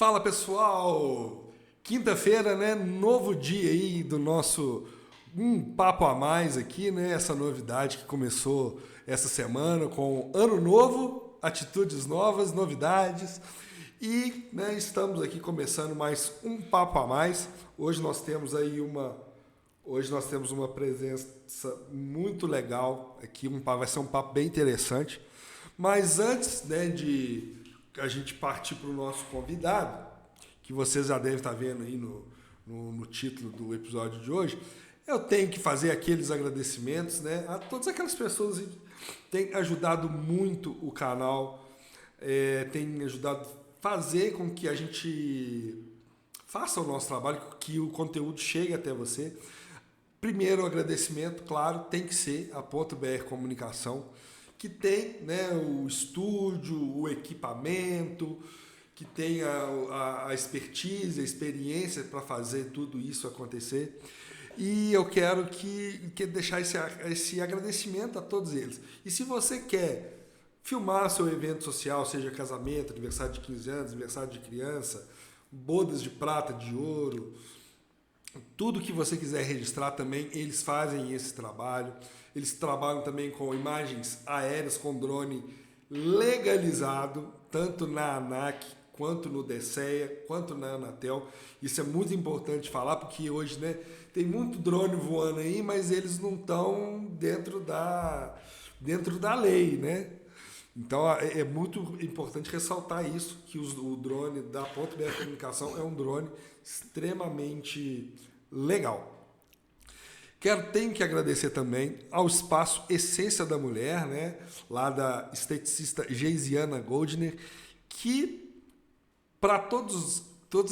Fala pessoal, quinta-feira, né? Novo dia aí do nosso papo a mais aqui, né? Essa novidade que começou essa semana com ano novo, atitudes novas, novidades e, né, estamos aqui começando mais um papo a mais. Hoje nós temos uma presença muito legal aqui, vai ser um papo bem interessante. Mas antes, né, de a gente partir para o nosso convidado, que vocês já devem estar vendo aí no título do episódio de hoje, eu tenho que fazer aqueles agradecimentos, né, a todas aquelas pessoas que têm ajudado muito o canal, têm ajudado a fazer com que a gente faça o nosso trabalho, que o conteúdo chegue até você. Primeiro, o agradecimento, claro, tem que ser a .br Comunicação, que tem, né, o estúdio, o equipamento, que tem a expertise, a experiência para fazer tudo isso acontecer. E eu quero deixar esse agradecimento a todos eles. E se você quer filmar seu evento social, seja casamento, aniversário de 15 anos, aniversário de criança, bodas de prata, de ouro, tudo que você quiser registrar também, eles fazem esse trabalho. Eles trabalham também com imagens aéreas com drone legalizado, tanto na ANAC, quanto no DSEA, quanto na Anatel. Isso é muito importante falar, porque hoje, né, tem muito drone voando aí, mas eles não estão dentro da lei, né? Então é muito importante ressaltar isso, que o drone da .br Comunicação é um drone extremamente legal. Tenho que agradecer também ao espaço Essência da Mulher, né, lá da esteticista Geisiana Goldner, que para todos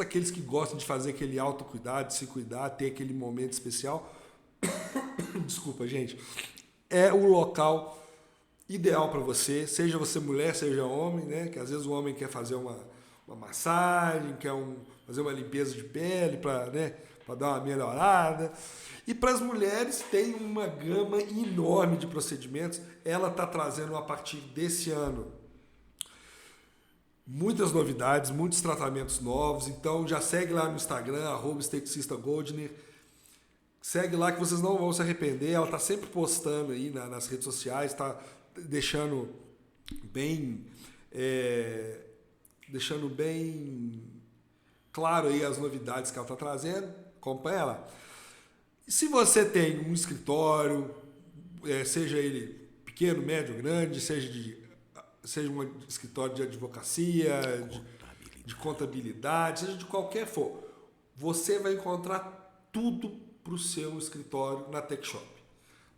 aqueles que gostam de fazer aquele autocuidado, de se cuidar, ter aquele momento especial, desculpa, gente, é o local ideal para você, seja você mulher, seja homem, né? Que às vezes o homem quer fazer uma massagem, fazer uma limpeza de pele para, né, dar uma melhorada. E para as mulheres tem uma gama enorme de procedimentos. Ela está trazendo a partir desse ano muitas novidades, muitos tratamentos novos. Então já segue lá no Instagram, @esteticista_goldner. Segue lá que vocês não vão se arrepender. Ela está sempre postando aí nas redes sociais, está deixando bem claro aí as novidades que ela está trazendo. Acompanha ela. E se você tem um escritório, seja ele pequeno, médio, grande, seja um escritório de advocacia, de contabilidade, seja de qualquer for, você vai encontrar tudo para o seu escritório na TechShop.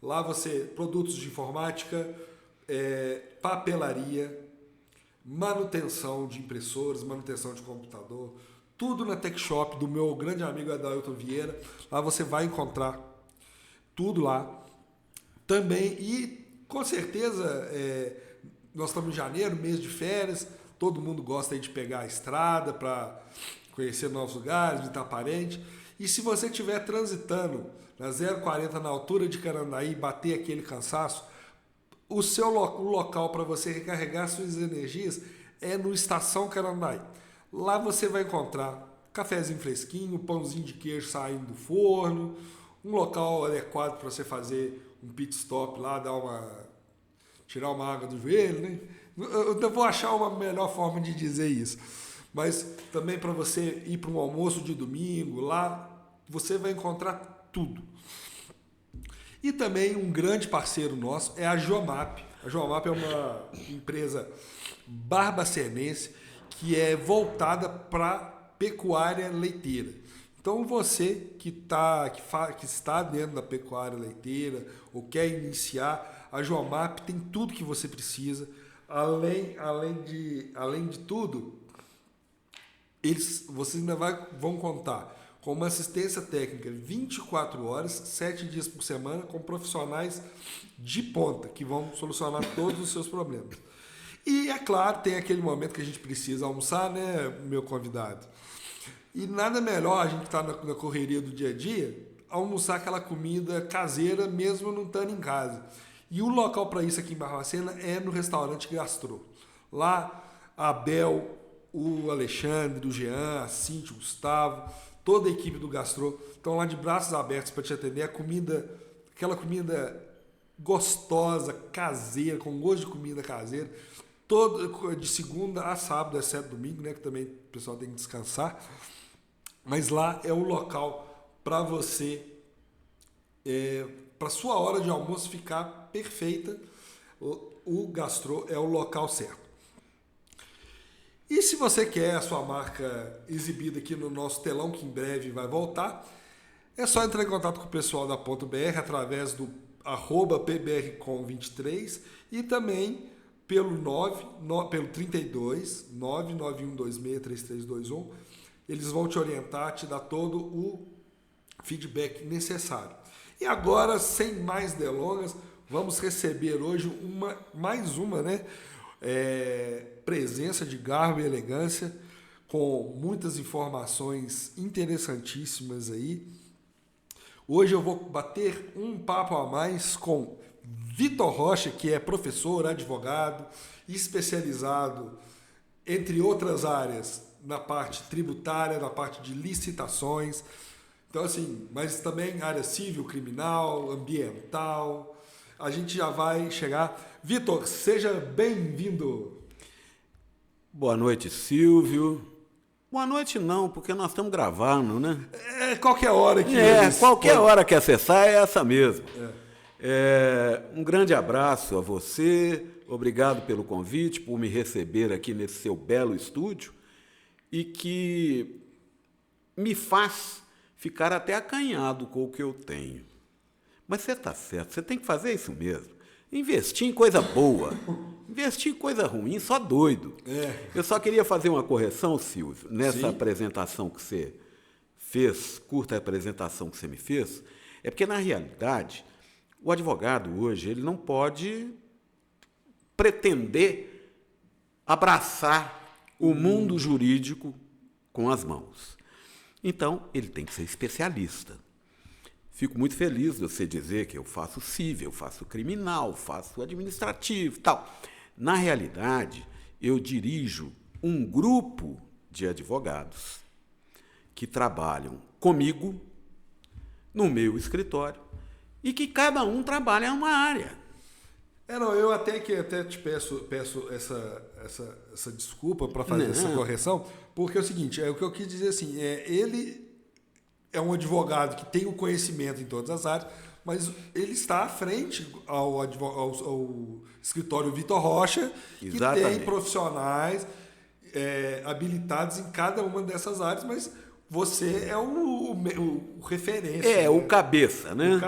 Lá produtos de informática, papelaria, manutenção de impressoras, manutenção de computador, tudo na TechShop do meu grande amigo Adalton Vieira. Lá você vai encontrar tudo lá também. E com certeza nós estamos em janeiro, mês de férias, todo mundo gosta aí de pegar a estrada para conhecer novos lugares, visitar parente. E se você estiver transitando na 040 na altura de Carandaí, bater aquele cansaço, o local para você recarregar suas energias é no Estação Carandaí. Lá você vai encontrar cafezinho fresquinho, pãozinho de queijo saindo do forno, um local adequado para você fazer um pit stop lá, tirar uma água do joelho, né? Eu vou achar uma melhor forma de dizer isso. Mas também para você ir para um almoço de domingo, lá você vai encontrar tudo. E também um grande parceiro nosso é a Jomap. A Jomap é uma empresa barbacenense que é voltada para pecuária leiteira. Então você que está dentro da pecuária leiteira ou quer iniciar, a Jomap tem tudo que você precisa. Além de tudo, vocês ainda vão contar com uma assistência técnica 24 horas, 7 dias por semana, com profissionais de ponta, que vão solucionar todos os seus problemas. E, é claro, tem aquele momento que a gente precisa almoçar, né, meu convidado? E nada melhor, a gente está na correria do dia a dia, almoçar aquela comida caseira, mesmo não estando em casa. E o local para isso aqui em Barbacena é no restaurante Gastrô. Lá, a Bel o Alexandre, o Jean, a Cintia, o Gustavo, toda a equipe do Gastrô estão lá de braços abertos para te atender. Aquela comida gostosa, caseira, com gosto de comida caseira, todo de segunda a sábado, exceto domingo, né, que também o pessoal tem que descansar. Mas lá é o local para você, para sua hora de almoço ficar perfeita. O Gastrô é o local certo. E se você quer a sua marca exibida aqui no nosso telão, que em breve vai voltar, é só entrar em contato com o pessoal da .br através do @pbrcom23 e também pelo 32 991263321. Eles vão te orientar, te dar todo o feedback necessário. E agora, sem mais delongas, vamos receber hoje mais uma, né? Presença de garbo e elegância, com muitas informações interessantíssimas aí. Hoje eu vou bater um papo a mais com Vitor Rocha, que é professor, advogado, especializado, entre outras áreas, na parte tributária, na parte de licitações. Então, assim, mas também área civil, criminal, ambiental. A gente já vai chegar. Vitor, seja bem-vindo. Boa noite, Silvio. Boa noite não, porque nós estamos gravando, né? Qualquer hora que qualquer hora que acessar é essa mesmo. Um grande abraço a você, obrigado pelo convite, por me receber aqui nesse seu belo estúdio e que me faz ficar até acanhado com o que eu tenho. Mas você está certo, você tem que fazer isso mesmo. Investir em coisa boa. Investir em coisa ruim, só doido. Eu só queria fazer uma correção, Silvio, nessa apresentação que você fez, curta apresentação que você me fez, é porque, na realidade, o advogado hoje ele não pode pretender abraçar o mundo jurídico com as mãos. Então, ele tem que ser especialista. Fico muito feliz de você dizer que eu faço civil, eu faço criminal, faço administrativo e tal. Na realidade, eu dirijo um grupo de advogados que trabalham comigo no meu escritório e que cada um trabalha em uma área. Eu até te peço essa desculpa para fazer essa correção, porque é o seguinte, o que eu quis dizer assim, ele é um advogado que tem o conhecimento em todas as áreas, mas ele está à frente ao escritório Vitor Rocha, que tem profissionais habilitados em cada uma dessas áreas, mas você é o referência. O cabeça, né? O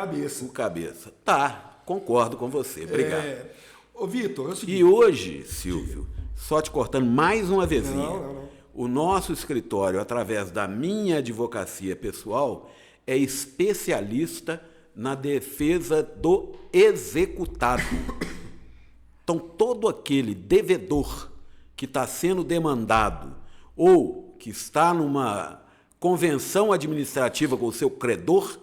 cabeça. Tá, concordo com você, obrigado. Ô, Vitor, é o seguinte, e hoje, Silvio, só te cortando mais uma vezinha, não. O nosso escritório, através da minha advocacia pessoal, é especialista na defesa do executado. Então, todo aquele devedor que está sendo demandado ou que está numa convenção administrativa com o seu credor,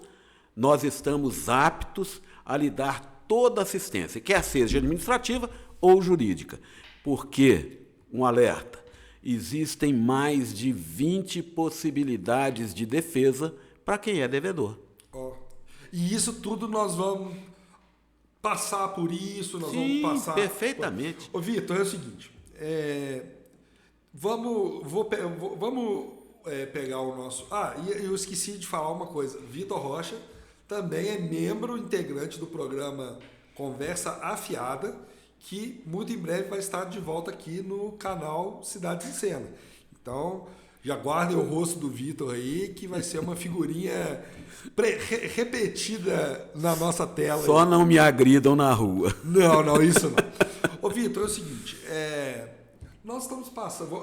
nós estamos aptos a lhe dar toda assistência, quer seja administrativa ou jurídica. Porque, um alerta, existem mais de 20 possibilidades de defesa para quem é devedor. E isso tudo nós vamos passar por isso, vamos passar... perfeitamente. Ô, Vitor, é o seguinte, vamos pegar o nosso... E eu esqueci de falar uma coisa. Vitor Rocha também é membro integrante do programa Conversa Afiada, que muito em breve vai estar de volta aqui no canal Cidades em Cena. Então, já guardem o rosto do Vitor aí, que vai ser uma figurinha repetida na nossa tela. Só não me agridam na rua. Não, isso não. Ô, Vitor, é o seguinte, nós estamos passando...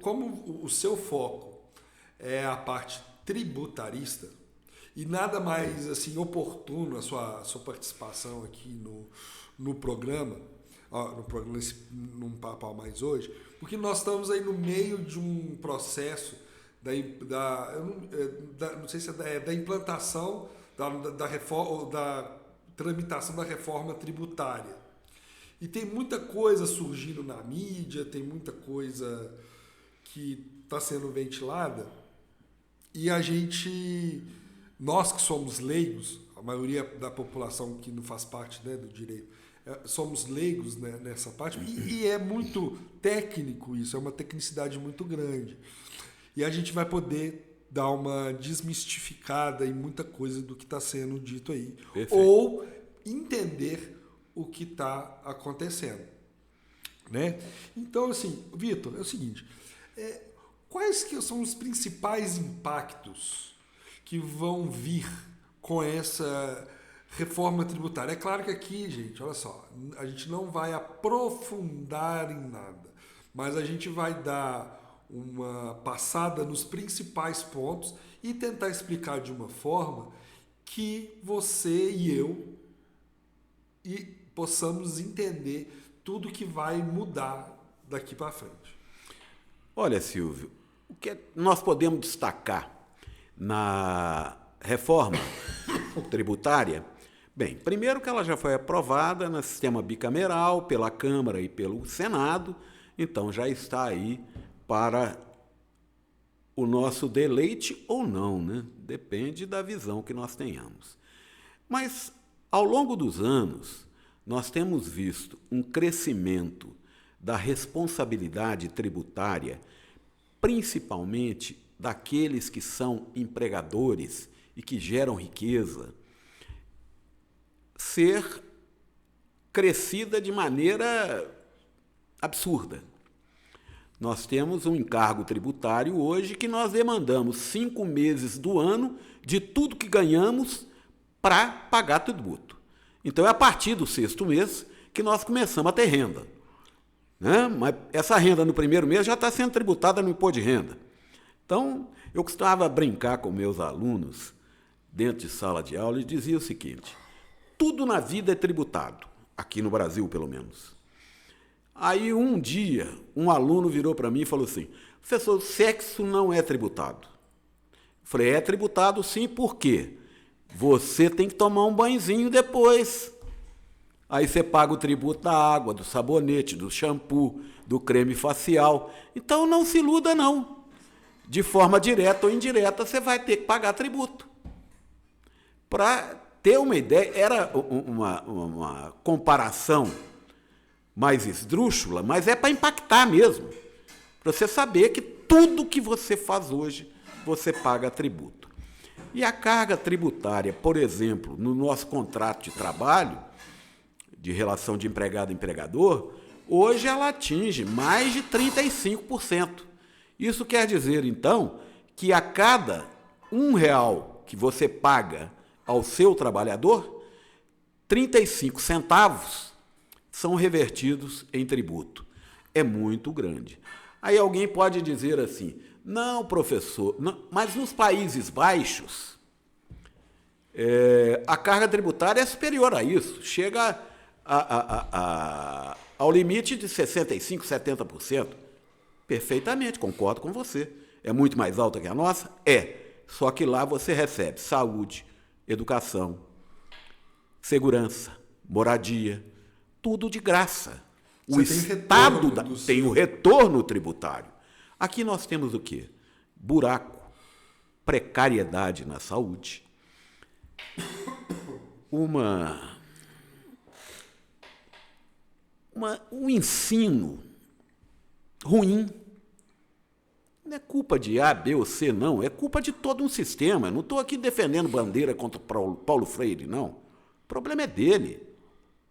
como o seu foco é a parte tributarista, e nada mais assim oportuno a sua participação aqui no programa, num Papo a Mais hoje, porque nós estamos aí no meio de um processo não sei se da implantação da reforma, da tramitação da reforma tributária. E tem muita coisa surgindo na mídia, tem muita coisa que está sendo ventilada e nós que somos leigos, a maioria da população que não faz parte, né, do direito, somos leigos, né, nessa parte, e é muito técnico isso, é uma tecnicidade muito grande. E a gente vai poder dar uma desmistificada em muita coisa do que está sendo dito aí. Perfeito. Ou entender o que está acontecendo. Né? Então, assim, Vitor, é o seguinte, quais que são os principais impactos que vão vir com essa reforma tributária? É claro que aqui, gente, olha só, a gente não vai aprofundar em nada, mas a gente vai dar uma passada nos principais pontos e tentar explicar de uma forma que você e eu possamos entender tudo que vai mudar daqui para frente. Olha, Silvio, o que nós podemos destacar na reforma tributária? Bem, primeiro que ela já foi aprovada no sistema bicameral pela Câmara e pelo Senado, então já está aí para o nosso deleite ou não, né? Depende da visão que nós tenhamos. Mas, ao longo dos anos, nós temos visto um crescimento da responsabilidade tributária, principalmente daqueles que são empregadores e que geram riqueza, ser crescida de maneira absurda. Nós temos um encargo tributário hoje que nós demandamos 5 meses do ano de tudo que ganhamos para pagar tributo. Então, é a partir do 6º mês que nós começamos a ter renda. Né? Mas essa renda no primeiro mês já está sendo tributada no imposto de renda. Então, eu costumava brincar com meus alunos dentro de sala de aula e dizia o seguinte: tudo na vida é tributado, aqui no Brasil, pelo menos. Aí, um dia, um aluno virou para mim e falou assim: professor, sexo não é tributado. Eu falei: é tributado sim, por quê? Você tem que tomar um banhozinho depois. Aí você paga o tributo da água, do sabonete, do shampoo, do creme facial. Então não se iluda, não. De forma direta ou indireta, você vai ter que pagar tributo. Para ter uma ideia, era uma comparação mais esdrúxula, mas é para impactar mesmo. Para você saber que tudo que você faz hoje, você paga tributo. E a carga tributária, por exemplo, no nosso contrato de trabalho, de relação de empregado e empregador, hoje ela atinge mais de 35%. Isso quer dizer, então, que a cada R$1 que você paga ao seu trabalhador, 35 centavos são revertidos em tributo. É muito grande. Aí alguém pode dizer assim: não, professor, não, mas nos Países Baixos, a carga tributária é superior a isso, chega ao limite de 65%, 70%. Perfeitamente, concordo com você. É muito mais alta que a nossa? É. Só que lá você recebe saúde, educação, segurança, moradia, tudo de graça. O Estado tem o retorno tributário. Aqui nós temos o quê? Buraco, precariedade na saúde, um ensino ruim. Não é culpa de A, B ou C, não. É culpa de todo um sistema. Não estou aqui defendendo bandeira contra Paulo Freire, não. O problema é dele.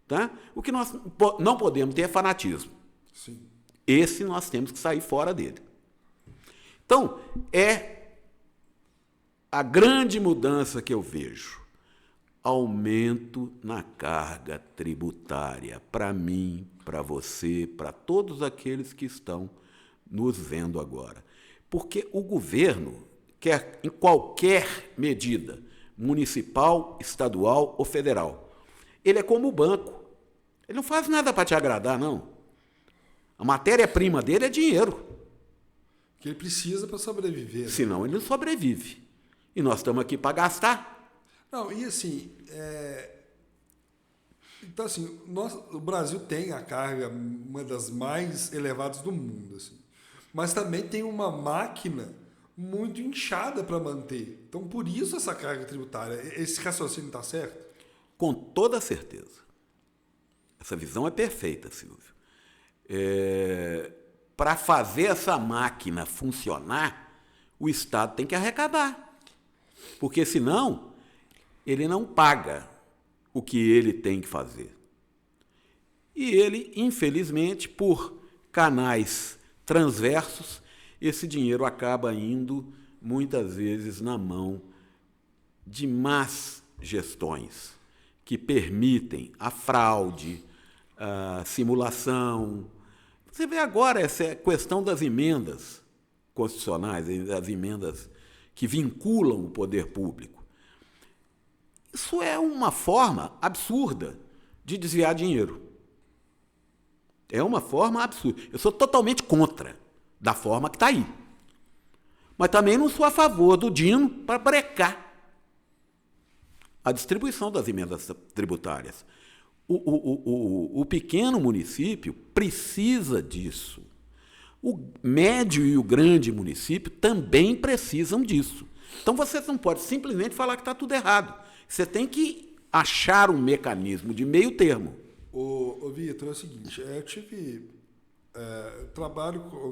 Tá? O que nós não podemos ter é fanatismo. Sim. Esse nós temos que sair fora dele. Então, é a grande mudança que eu vejo. Aumento na carga tributária. Para mim, para você, para todos aqueles que estão nos vendo agora. Porque o governo quer, em qualquer medida, municipal, estadual ou federal, ele é como o banco. Ele não faz nada para te agradar, não. A matéria-prima dele é dinheiro. Que ele precisa para sobreviver. Né? Senão ele não sobrevive. E nós estamos aqui para gastar. Não, e assim, então assim, o Brasil tem a carga, uma das mais elevadas do mundo, assim. mas também tem uma máquina muito inchada para manter. Então, por isso essa carga tributária. Esse raciocínio está certo? Com toda certeza. Essa visão é perfeita, Silvio. Para fazer essa máquina funcionar, o Estado tem que arrecadar. Porque, senão, ele não paga o que ele tem que fazer. E ele, infelizmente, por canais transversos, esse dinheiro acaba indo, muitas vezes, na mão de más gestões que permitem a fraude, a simulação. Você vê agora essa questão das emendas constitucionais, das emendas que vinculam o poder público. Isso é uma forma absurda de desviar dinheiro. É uma forma absurda. Eu sou totalmente contra da forma que está aí. Mas também não sou a favor do Dino para brecar a distribuição das emendas tributárias. O pequeno município precisa disso. O médio e o grande município também precisam disso. Então, você não pode simplesmente falar que está tudo errado. Você tem que achar um mecanismo de meio termo. Ô Vitor, é o seguinte, eu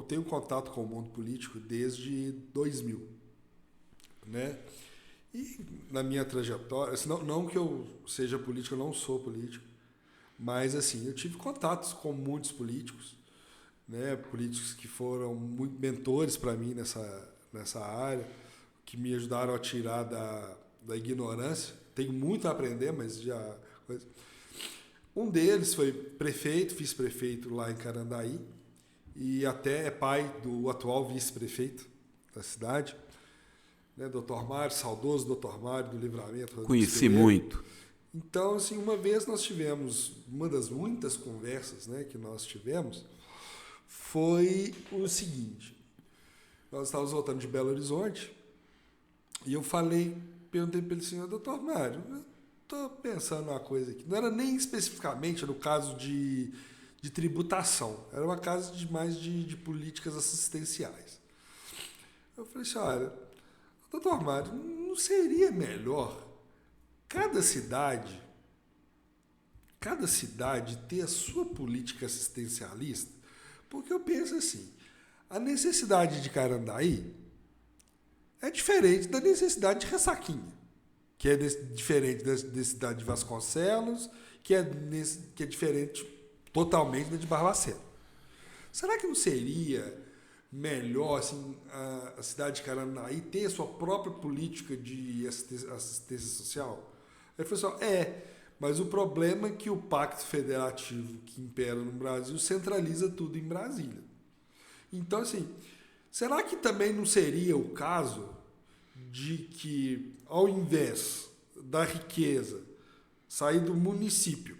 tenho contato com o mundo político desde 2000, né? E na minha trajetória, assim, não que eu seja político, eu não sou político, mas assim, eu tive contatos com muitos políticos, né? Políticos que foram muito mentores para mim nessa área, que me ajudaram a tirar da ignorância. Tenho muito a aprender, mas já... Um deles foi prefeito, vice-prefeito lá em Carandaí, e até é pai do atual vice-prefeito da cidade, né, Dr. Mário, saudoso Dr. Mário do Livramento. Conheci muito. Então, assim, uma vez nós tivemos, uma das muitas conversas, né, que nós tivemos, foi o seguinte: nós estávamos voltando de Belo Horizonte, e eu perguntei para ele assim: Dr. Mário, estou pensando uma coisa aqui. Não era nem especificamente no caso de tributação, era uma caso mais de políticas assistenciais. Eu falei assim: olha, doutor Mário, não seria melhor cada cidade ter a sua política assistencialista? Porque eu penso assim, a necessidade de Carandaí é diferente da necessidade de Ressaquinha, que é diferente da necessidade de Vasconcelos, que é diferente totalmente da de Barbacena. Será que não seria melhor assim, a cidade de Carandaí ter a sua própria política de assistência social? Ele falou assim: mas o problema é que o pacto federativo que impera no Brasil centraliza tudo em Brasília. Então, assim, será que também não seria o caso de que, ao invés da riqueza sair do município,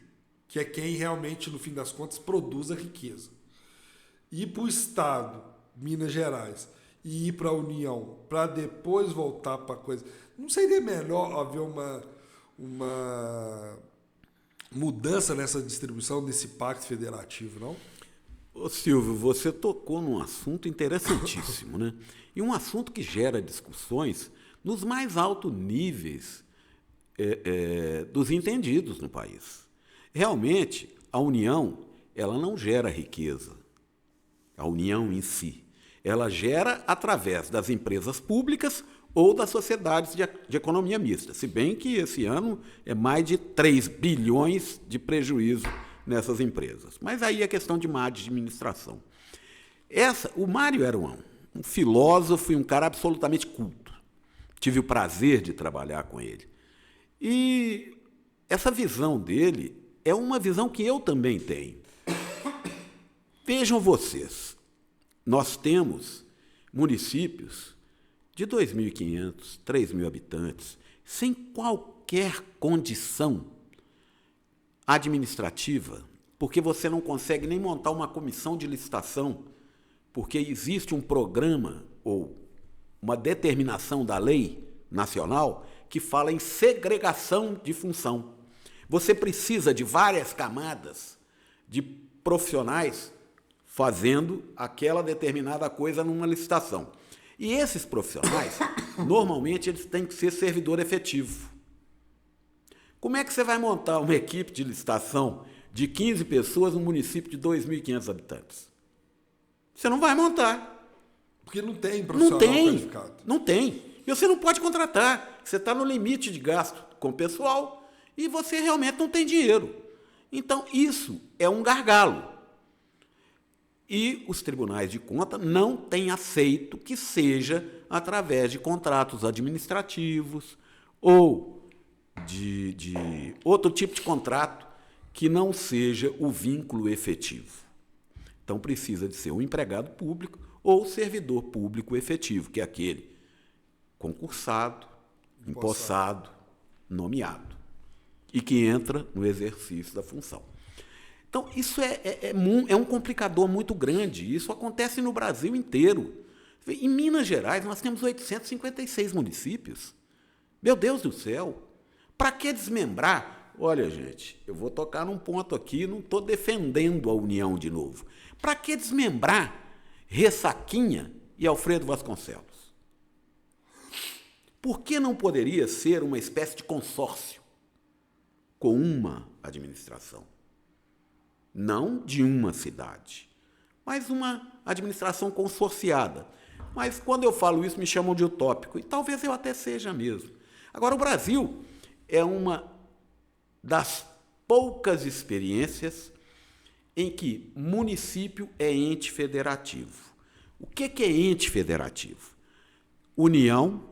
que é quem realmente, no fim das contas, produz a riqueza, ir para o Estado, Minas Gerais, e ir para a União, para depois voltar para a coisa? Não seria melhor haver uma mudança nessa distribuição desse pacto federativo, não? Ô Silvio, você tocou num assunto interessantíssimo, né? E um assunto que gera discussões nos mais altos níveis dos entendidos no país. Realmente, a União, ela não gera riqueza, a União em si. Ela gera através das empresas públicas ou das sociedades de economia mista, se bem que esse ano é mais de 3 bilhões de prejuízo nessas empresas. Mas aí é questão de má administração. O Mário era um filósofo e um cara absolutamente culto. Tive o prazer de trabalhar com ele. E essa visão dele é uma visão que eu também tenho. Vejam vocês, nós temos municípios de 2.500, 3.000 habitantes, sem qualquer condição administrativa, porque você não consegue nem montar uma comissão de licitação, porque existe um programa ou uma determinação da lei nacional que fala em segregação de função. Você precisa de várias camadas de profissionais fazendo aquela determinada coisa numa licitação. E esses profissionais, normalmente, eles têm que ser servidor efetivo. Como é que você vai montar uma equipe de licitação de 15 pessoas num município de 2.500 habitantes? Você não vai montar. Porque não tem profissional qualificado. Não tem. E você não pode contratar. Você está no limite de gasto com o pessoal e você realmente não tem dinheiro. Então, isso é um gargalo. E os tribunais de contas não têm aceito que seja através de contratos administrativos ou de outro tipo de contrato que não seja o vínculo efetivo. Então, precisa de ser um empregado público ou servidor público efetivo, que é aquele concursado, empossado, nomeado, e que entra no exercício da função. Então, isso é um complicador muito grande. Isso acontece no Brasil inteiro. Em Minas Gerais, nós temos 856 municípios. Meu Deus do céu! Para que desmembrar? Olha, gente, eu vou tocar num ponto aqui, não estou defendendo a União de novo. Para que desmembrar Ressaquinha e Alfredo Vasconcelos? Por que não poderia ser uma espécie de consórcio com uma administração? Não de uma cidade, mas uma administração consorciada. Mas quando eu falo isso, me chamam de utópico, e talvez eu até seja mesmo. Agora, o Brasil é uma das poucas experiências em que município é ente federativo. O que é ente federativo? União,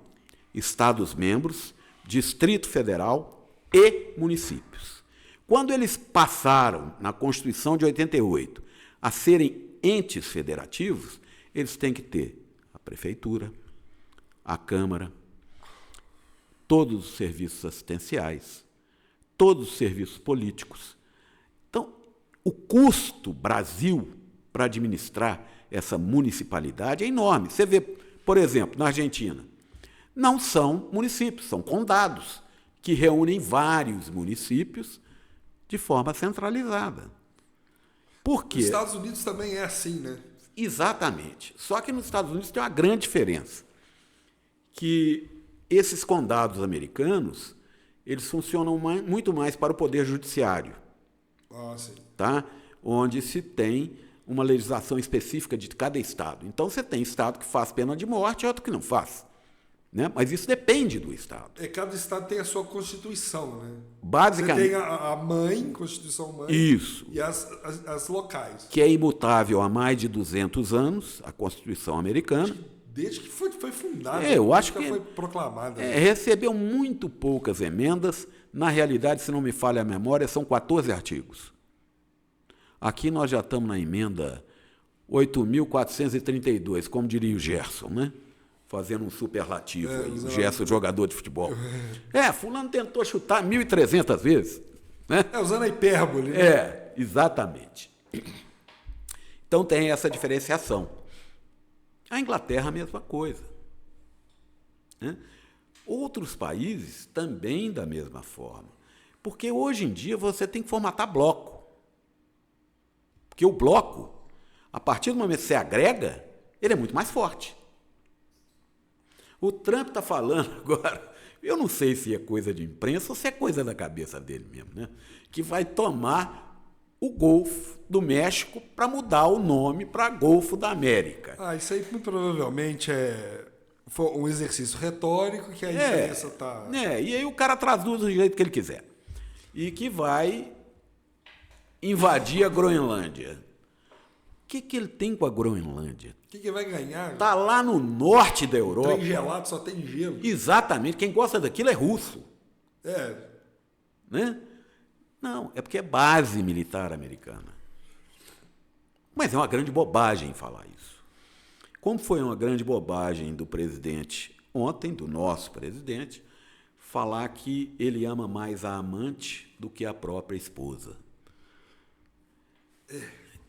Estados-membros, Distrito Federal e municípios. Quando eles passaram, na Constituição de 88, a serem entes federativos, eles têm que ter a prefeitura, a Câmara, todos os serviços assistenciais, todos os serviços políticos. Então, o custo Brasil para administrar essa municipalidade é enorme. Você vê, por exemplo, na Argentina, não são municípios, são condados, que reúnem vários municípios de forma centralizada. Por quê? Nos Estados Unidos também é assim, né? Exatamente. Só que nos Estados Unidos tem uma grande diferença, que esses condados americanos, eles funcionam muito mais para o poder judiciário. Sim. Tá? Onde se tem uma legislação específica de cada estado. Então, você tem estado que faz pena de morte e outro que não faz. Né? Mas isso depende do estado. Cada estado tem a sua Constituição, né? Basicamente. Você tem a mãe, Constituição mãe. Isso. E as locais. Que é imutável há mais de 200 anos, a Constituição americana. Desde que foi fundada. Eu acho que foi proclamada. Recebeu muito poucas emendas. Na realidade, se não me falha a memória, são 14 artigos. Aqui nós já estamos na emenda 8.432, como diria o Gerson, né? Fazendo um superlativo aí, o Gerson, jogador de futebol. Fulano tentou chutar 1.300 vezes. Né? Usando a hipérbole. Né? Exatamente. Então tem essa diferenciação. A Inglaterra, a mesma coisa. Né? Outros países também da mesma forma. Porque hoje em dia você tem que formatar bloco. Porque o bloco, a partir do momento que você agrega, ele é muito mais forte. O Trump está falando agora, eu não sei se é coisa de imprensa ou se é coisa da cabeça dele mesmo, né? Que vai tomar o Golfo do México para mudar o nome para Golfo da América. Isso aí muito provavelmente foi um exercício retórico que a imprensa está... E aí o cara traduz do jeito que ele quiser. E que vai invadir a Groenlândia. O que ele tem com a Groenlândia? O que vai ganhar? Está lá no norte da Europa. Trem gelado, só tem gelo. Exatamente. Quem gosta daquilo é russo. Né? Não, é porque é base militar americana. Mas é uma grande bobagem falar isso. Como foi uma grande bobagem do presidente ontem, do nosso presidente, falar que ele ama mais a amante do que a própria esposa.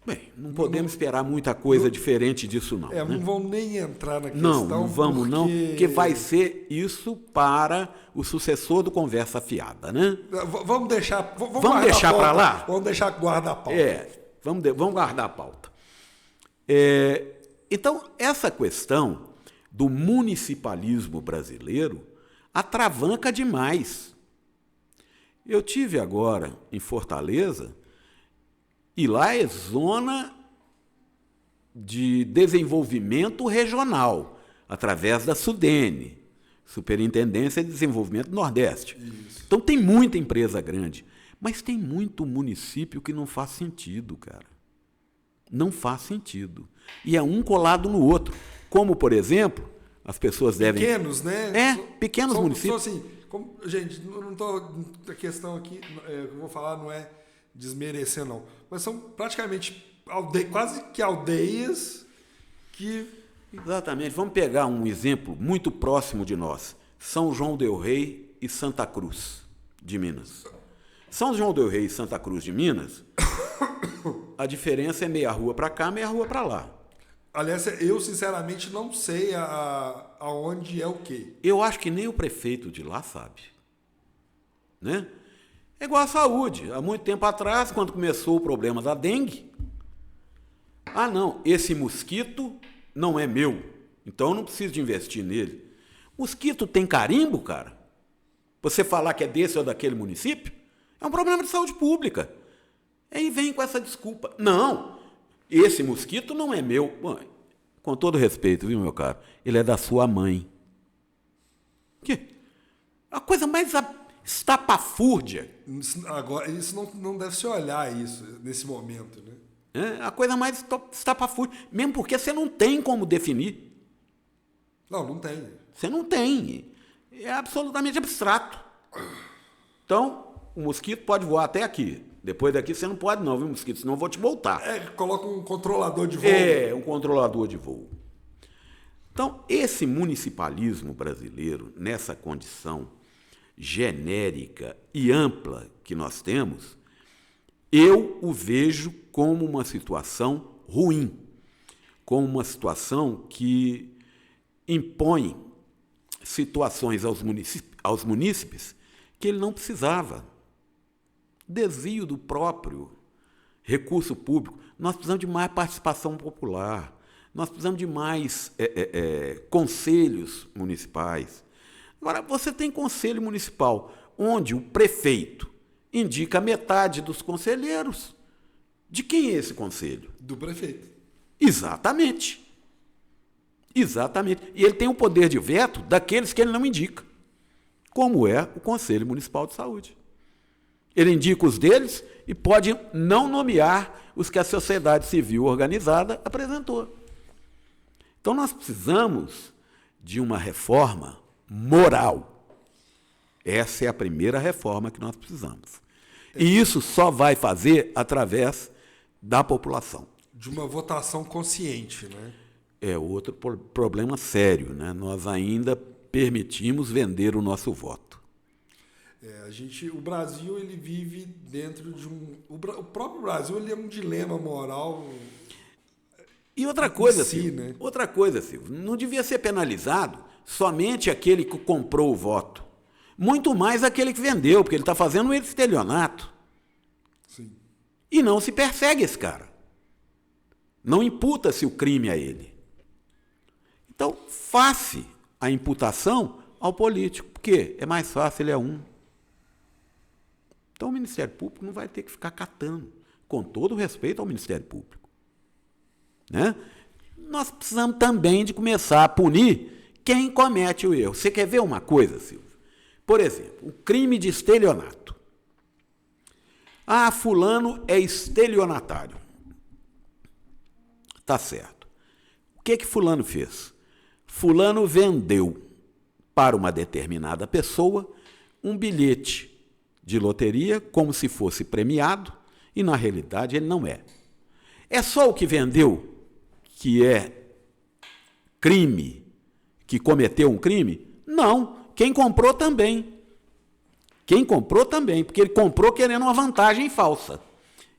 Bem, não podemos esperar muita coisa diferente disso, não. Não vão nem entrar na questão. Não vamos, porque vai ser isso para o sucessor do Conversa Fiada, né? Vamos deixar. Vamos deixar para lá? Vamos deixar guardar a pauta. Vamos guardar a pauta. Então, essa questão do municipalismo brasileiro atravanca demais. Eu tive agora em Fortaleza, e lá é zona de desenvolvimento regional, através da SUDENE, Superintendência de Desenvolvimento do Nordeste. Isso. Então tem muita empresa grande, mas tem muito município que não faz sentido, cara. Não faz sentido. E é um colado no outro. Como, por exemplo, as pessoas devem... Pequenos, né? Pequenos municípios. São assim, gente, não estou... A questão aqui, que eu vou falar não é desmerecer, não. Mas são praticamente quase que aldeias que... Exatamente. Vamos pegar um exemplo muito próximo de nós. São João del Rei e Santa Cruz, de Minas. São João del Rei e Santa Cruz de Minas, a diferença é meia rua para cá, meia rua para lá. Aliás, eu sinceramente não sei aonde é o quê. Eu acho que nem o prefeito de lá sabe. Né? É igual a saúde. Há muito tempo atrás, quando começou o problema da dengue, não, esse mosquito não é meu, então eu não preciso de investir nele. Mosquito tem carimbo, cara? Você falar que é desse ou daquele município, é um problema de saúde pública. Aí vem com essa desculpa. Não, esse mosquito não é meu. Bom, com todo respeito, viu, meu caro? Ele é da sua mãe. Que? A coisa mais estapafúrdia. Agora, isso não deve se olhar isso nesse momento, né? A coisa mais estapafúrdia. Mesmo porque você não tem como definir. Não tem. Você não tem. É absolutamente abstrato. Então, o mosquito pode voar até aqui. Depois daqui você não pode não, viu, mosquito? Senão eu vou te voltar. Coloca um controlador de voo. Um controlador de voo. Então, esse municipalismo brasileiro, nessa condição genérica e ampla que nós temos, eu o vejo como uma situação ruim, como uma situação que impõe situações aos munícipes que ele não precisava. Desvio do próprio recurso público. Nós precisamos de mais participação popular. Nós precisamos de mais conselhos municipais. Agora, você tem conselho municipal, onde o prefeito indica metade dos conselheiros. De quem é esse conselho? Do prefeito. Exatamente. Exatamente. E ele tem o poder de veto daqueles que ele não indica, como é o Conselho Municipal de Saúde. Ele indica os deles e pode não nomear os que a sociedade civil organizada apresentou. Então, nós precisamos de uma reforma moral. Essa é a primeira reforma que nós precisamos. E isso só vai fazer através da população. De uma votação consciente, né? É outro problema sério, né? Nós ainda permitimos vender o nosso voto. O Brasil ele vive dentro de o próprio Brasil ele é um dilema moral. E outra coisa, né? Silvio, não devia ser penalizado somente aquele que comprou o voto. Muito mais aquele que vendeu, porque ele está fazendo um estelionato. Sim. E não se persegue esse cara. Não imputa-se o crime a ele. Então, faça a imputação ao político, porque é mais fácil, ele é um. Então, o Ministério Público não vai ter que ficar catando, com todo o respeito ao Ministério Público. Né? Nós precisamos também de começar a punir quem comete o erro. Você quer ver uma coisa, Silvio? Por exemplo, o crime de estelionato. Fulano é estelionatário. Tá certo. O que fulano fez? Fulano vendeu para uma determinada pessoa um bilhete de loteria como se fosse premiado e, na realidade, ele não é. É só o que vendeu que é crime, que cometeu um crime? Não. Quem comprou também. Quem comprou também, porque ele comprou querendo uma vantagem falsa.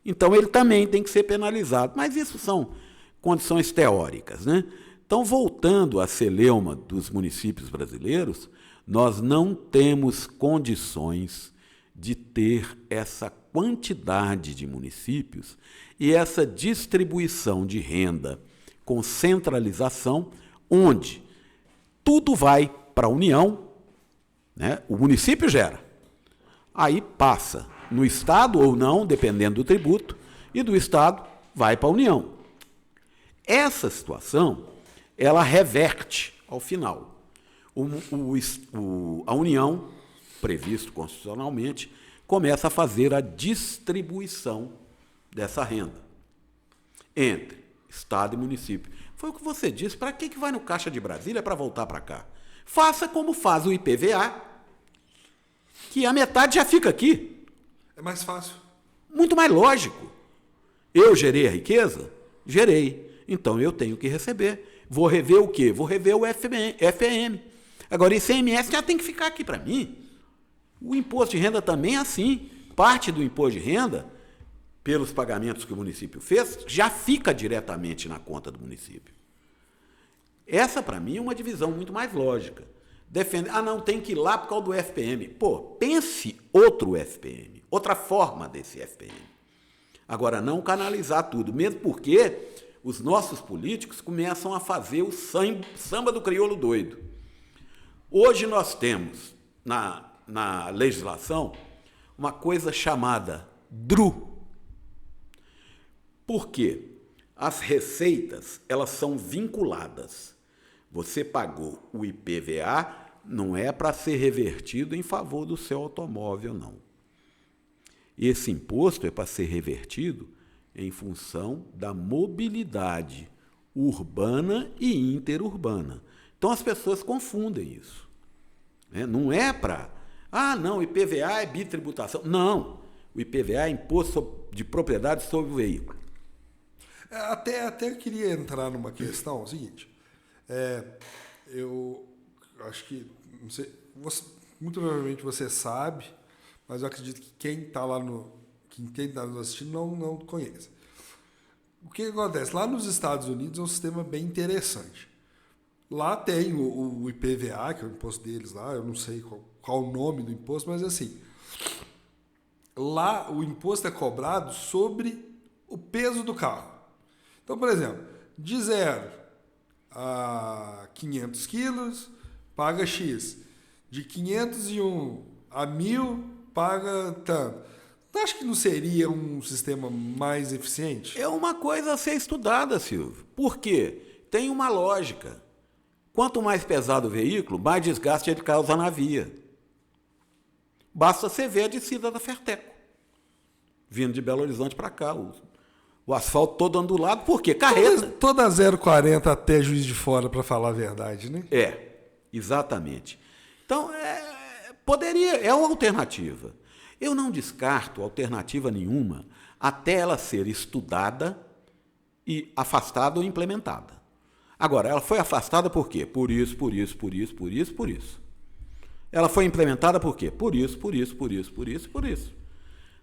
Então, ele também tem que ser penalizado. Mas isso são condições teóricas, né? Então, voltando à celeuma dos municípios brasileiros, nós não temos condições de ter essa quantidade de municípios e essa distribuição de renda com centralização, onde tudo vai para a União, né? O município gera. Aí passa no Estado ou não, dependendo do tributo, e do Estado vai para a União. Essa situação, ela reverte ao final. A União, previsto constitucionalmente, começa a fazer a distribuição dessa renda entre Estado e município. Foi o que você disse, para que vai no Caixa de Brasília para voltar para cá? Faça como faz o IPVA, que a metade já fica aqui. É mais fácil. Muito mais lógico. Eu gerei a riqueza? Gerei. Então eu tenho que receber. Vou rever o quê? Vou rever o FPM. Agora, ICMS já tem que ficar aqui para mim. O imposto de renda também é assim. Parte do imposto de renda, pelos pagamentos que o município fez, já fica diretamente na conta do município. Essa, para mim, é uma divisão muito mais lógica. Não, tem que ir lá por causa do FPM. Pô, pense outro FPM, outra forma desse FPM. Agora, não canalizar tudo, mesmo porque os nossos políticos começam a fazer o samba do crioulo doido. Hoje nós temos, na legislação, uma coisa chamada DRU. Por quê? As receitas, elas são vinculadas. Você pagou o IPVA, não é para ser revertido em favor do seu automóvel, não. Esse imposto é para ser revertido em função da mobilidade urbana e interurbana. Então, as pessoas confundem isso. Não é para... não, o IPVA é bitributação. Não, o IPVA é imposto de propriedade sobre o veículo. Até eu queria entrar numa questão, é o seguinte, eu acho que, não sei, muito provavelmente você sabe, mas eu acredito que quem está lá quem está nos assistindo não conhece. O que acontece? Lá nos Estados Unidos é um sistema bem interessante. Lá tem o IPVA, que é o imposto deles lá, eu não sei qual o nome do imposto, mas assim, lá o imposto é cobrado sobre o peso do carro. Então, por exemplo, de 0 a 500 quilos, paga X. De 501 a 1.000, paga tanto. Você acha que não seria um sistema mais eficiente? É uma coisa a ser estudada, Silvio. Por quê? Tem uma lógica. Quanto mais pesado o veículo, mais desgaste ele causa na via. Basta você ver a descida da Ferteco, vindo de Belo Horizonte para cá. O asfalto todo ondulado, por quê? Carreta. Toda 0,40 até Juiz de Fora, para falar a verdade, né? Exatamente. Então, é uma alternativa. Eu não descarto alternativa nenhuma até ela ser estudada e afastada ou implementada. Agora, ela foi afastada por quê? Por isso. Ela foi implementada por quê? Por isso.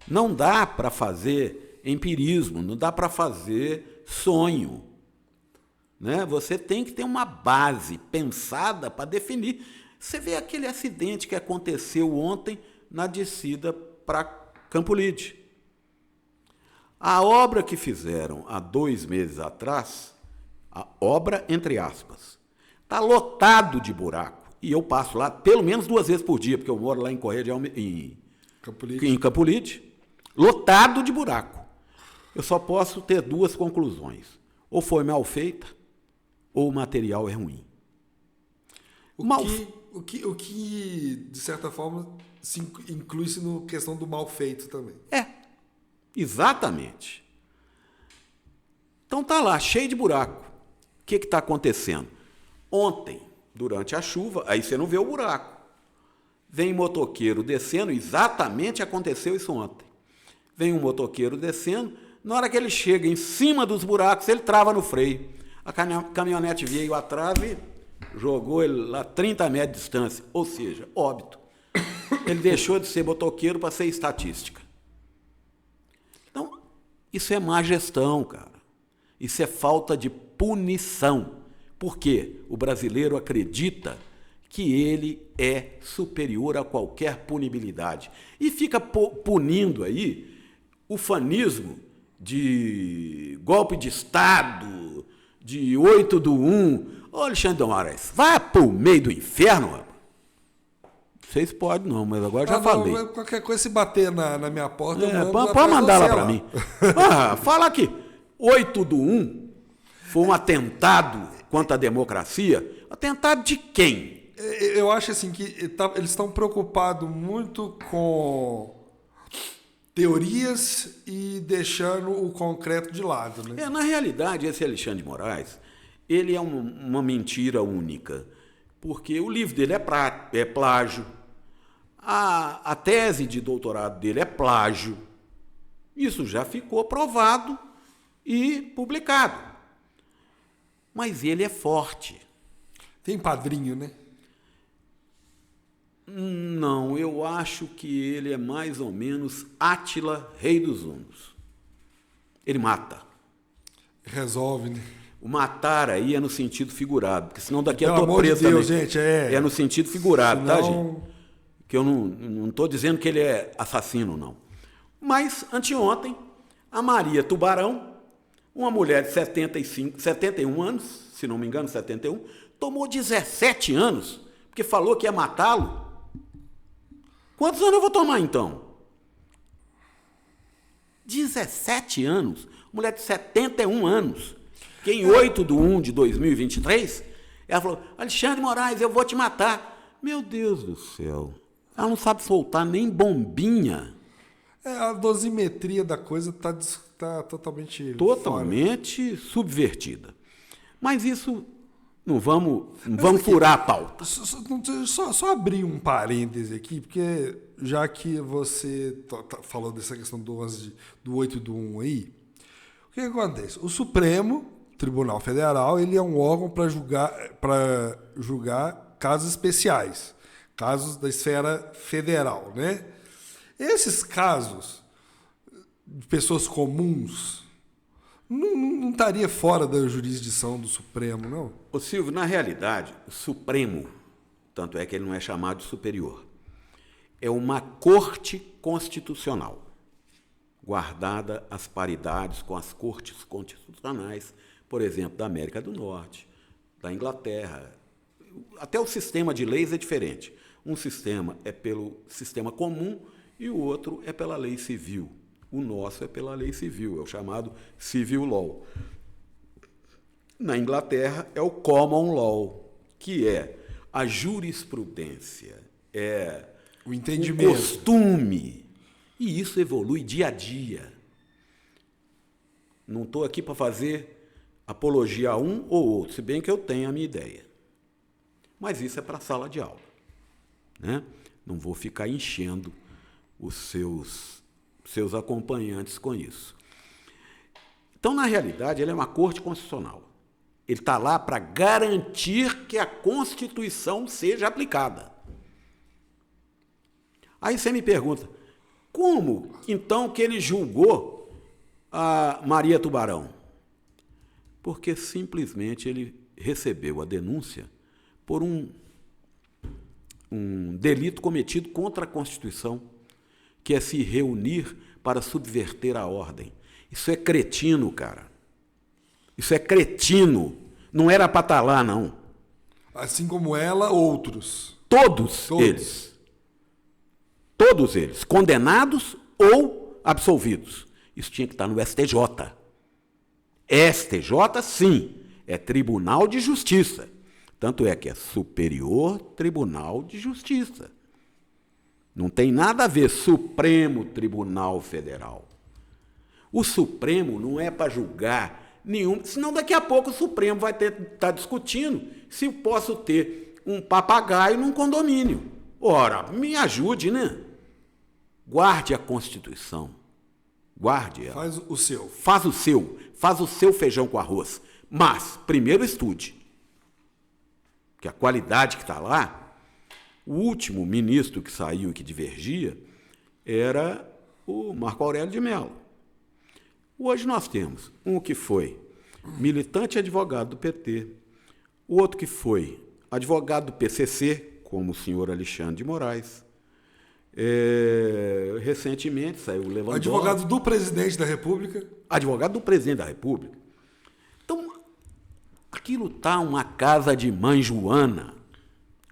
Não dá para fazer empirismo, não dá para fazer sonho. Né? Você tem que ter uma base pensada para definir. Você vê aquele acidente que aconteceu ontem na descida para Campo Lide. A obra que fizeram há 2 meses atrás, a obra entre aspas, está lotado de buraco. E eu passo lá pelo menos 2 vezes por dia, porque eu moro lá em Correia em Campo Lide, lotado de buraco. Eu só posso ter 2 conclusões. Ou foi mal feita, ou o material é ruim. O que de certa forma, inclui-se na questão do mal feito também. Exatamente. Então tá lá, cheio de buraco. O que está acontecendo? Ontem, durante a chuva, aí você não vê o buraco. Vem motoqueiro descendo, exatamente aconteceu isso ontem. Vem um motoqueiro descendo, na hora que ele chega em cima dos buracos, ele trava no freio. A caminhonete veio atrás e jogou ele lá 30 metros de distância, ou seja, óbito. Ele deixou de ser motoqueiro para ser estatística. Então, isso é má gestão, cara. Isso é falta de punição. Por quê? O brasileiro acredita que ele é superior a qualquer punibilidade. E fica punindo aí o fanismo de golpe de Estado, de 8/1. Ô, Alexandre de Moraes, vai pro meio do inferno, rapaz. Vocês podem não, mas agora já falei. Qualquer coisa, se bater na minha porta, pode mandar lá para mim. Fala que 8/1 foi um atentado contra a democracia. Atentado de quem? Eu acho assim que eles estão preocupados muito com teorias e deixando o concreto de lado, né? Na realidade, esse Alexandre de Moraes, ele é uma mentira única, porque o livro dele é plágio, a tese de doutorado dele é plágio. Isso já ficou provado e publicado. Mas ele é forte. Tem padrinho, né? Não, eu acho que ele é mais ou menos Átila, rei dos hunos. Ele mata. Resolve, né? O matar aí é no sentido figurado, porque senão daqui eu tô preso também. Gente, é no sentido figurado, senão... tá, gente? Que eu não estou dizendo que ele é assassino, não. Mas, anteontem, a Maria Tubarão, uma mulher de 71 anos, se não me engano, 71, tomou 17 anos, porque falou que ia matá-lo. Quantos anos eu vou tomar, então? 17 anos. Mulher de 71 anos. Que em 8/1 de 2023, ela falou, Alexandre Moraes, eu vou te matar. Meu Deus do céu. Ela não sabe soltar nem bombinha. A dosimetria da coisa está totalmente... Totalmente subvertida. Mas isso... Não vamos furar a pauta. Só abrir um parêntese aqui, porque já que você falou dessa questão do 8/1 aí, o que acontece? O Supremo Tribunal Federal ele é um órgão para julgar casos especiais, casos da esfera federal, né? Esses casos de pessoas comuns não estaria fora da jurisdição do Supremo, não? Ô Silvio, na realidade, o Supremo, tanto é que ele não é chamado de superior, é uma corte constitucional, guardada as paridades com as cortes constitucionais, por exemplo, da América do Norte, da Inglaterra. Até o sistema de leis é diferente. Um sistema é pelo sistema comum e o outro é pela lei civil. O nosso é pela lei civil, é o chamado civil law. Na Inglaterra é o common law, que é a jurisprudência, é o entendimento, o costume. E isso evolui dia a dia. Não estou aqui para fazer apologia a um ou outro, se bem que eu tenho a minha ideia. Mas isso é para a sala de aula, né? Não vou ficar enchendo os seus acompanhantes com isso. Então, na realidade, ele é uma corte constitucional. Ele está lá para garantir que a Constituição seja aplicada. Aí você me pergunta, como, então, que ele julgou a Maria Tubarão? Porque simplesmente ele recebeu a denúncia por um delito cometido contra a Constituição, que é se reunir para subverter a ordem. Isso é cretino, cara. Isso é cretino. Não era para estar lá, não. Assim como ela, outros. Todos eles. Todos eles. Condenados ou absolvidos. Isso tinha que estar no STJ. STJ, sim, é Tribunal de Justiça. Tanto é que é Superior Tribunal de Justiça. Não tem nada a ver Supremo Tribunal Federal. O Supremo não é para julgar nenhum, senão daqui a pouco o Supremo vai estar discutindo se eu posso ter um papagaio num condomínio. Ora, me ajude, né? Guarde a Constituição. Guarde ela. Faz o seu. Faz o seu. Faz o seu feijão com arroz. Mas, primeiro estude. Que a qualidade que está lá, o último ministro que saiu e que divergia era o Marco Aurélio de Mello. Hoje nós temos um que foi militante e advogado do PT, o outro que foi advogado do PCC, como o senhor Alexandre de Moraes. Recentemente saiu o Lewandowski. Advogado do presidente da República. Advogado do presidente da República. Então, Aquilo está uma casa de mãe Joana,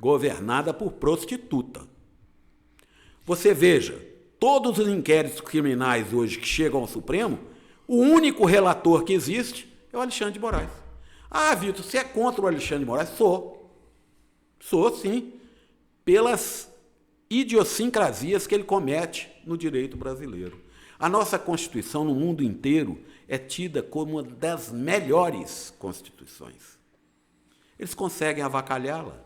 governada por prostituta. Você veja, todos os inquéritos criminais hoje que chegam ao Supremo, o único relator que existe é o Alexandre de Moraes. Ah, Vitor, você é contra o Alexandre de Moraes? Sou. Sou, sim. Pelas idiosincrasias que ele comete no direito brasileiro. A nossa Constituição, no mundo inteiro, é tida como uma das melhores constituições. Eles conseguem avacalhá-la.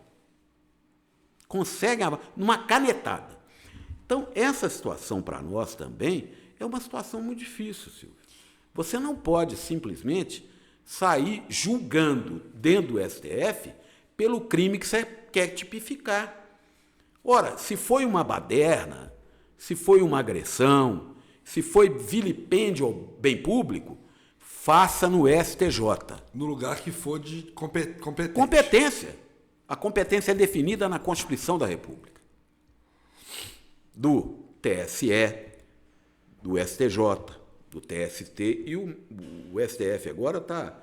Numa canetada. Então, essa situação para nós também é uma situação muito difícil, Silvio. Você não pode simplesmente sair julgando dentro do STF pelo crime que você quer tipificar. Ora, se foi uma baderna, se foi uma agressão, se foi vilipêndio ao bem público, faça no STJ. No lugar que for de competência. Competência. A competência é definida na Constituição da República. Do TSE, do STJ, do TST e o STF agora está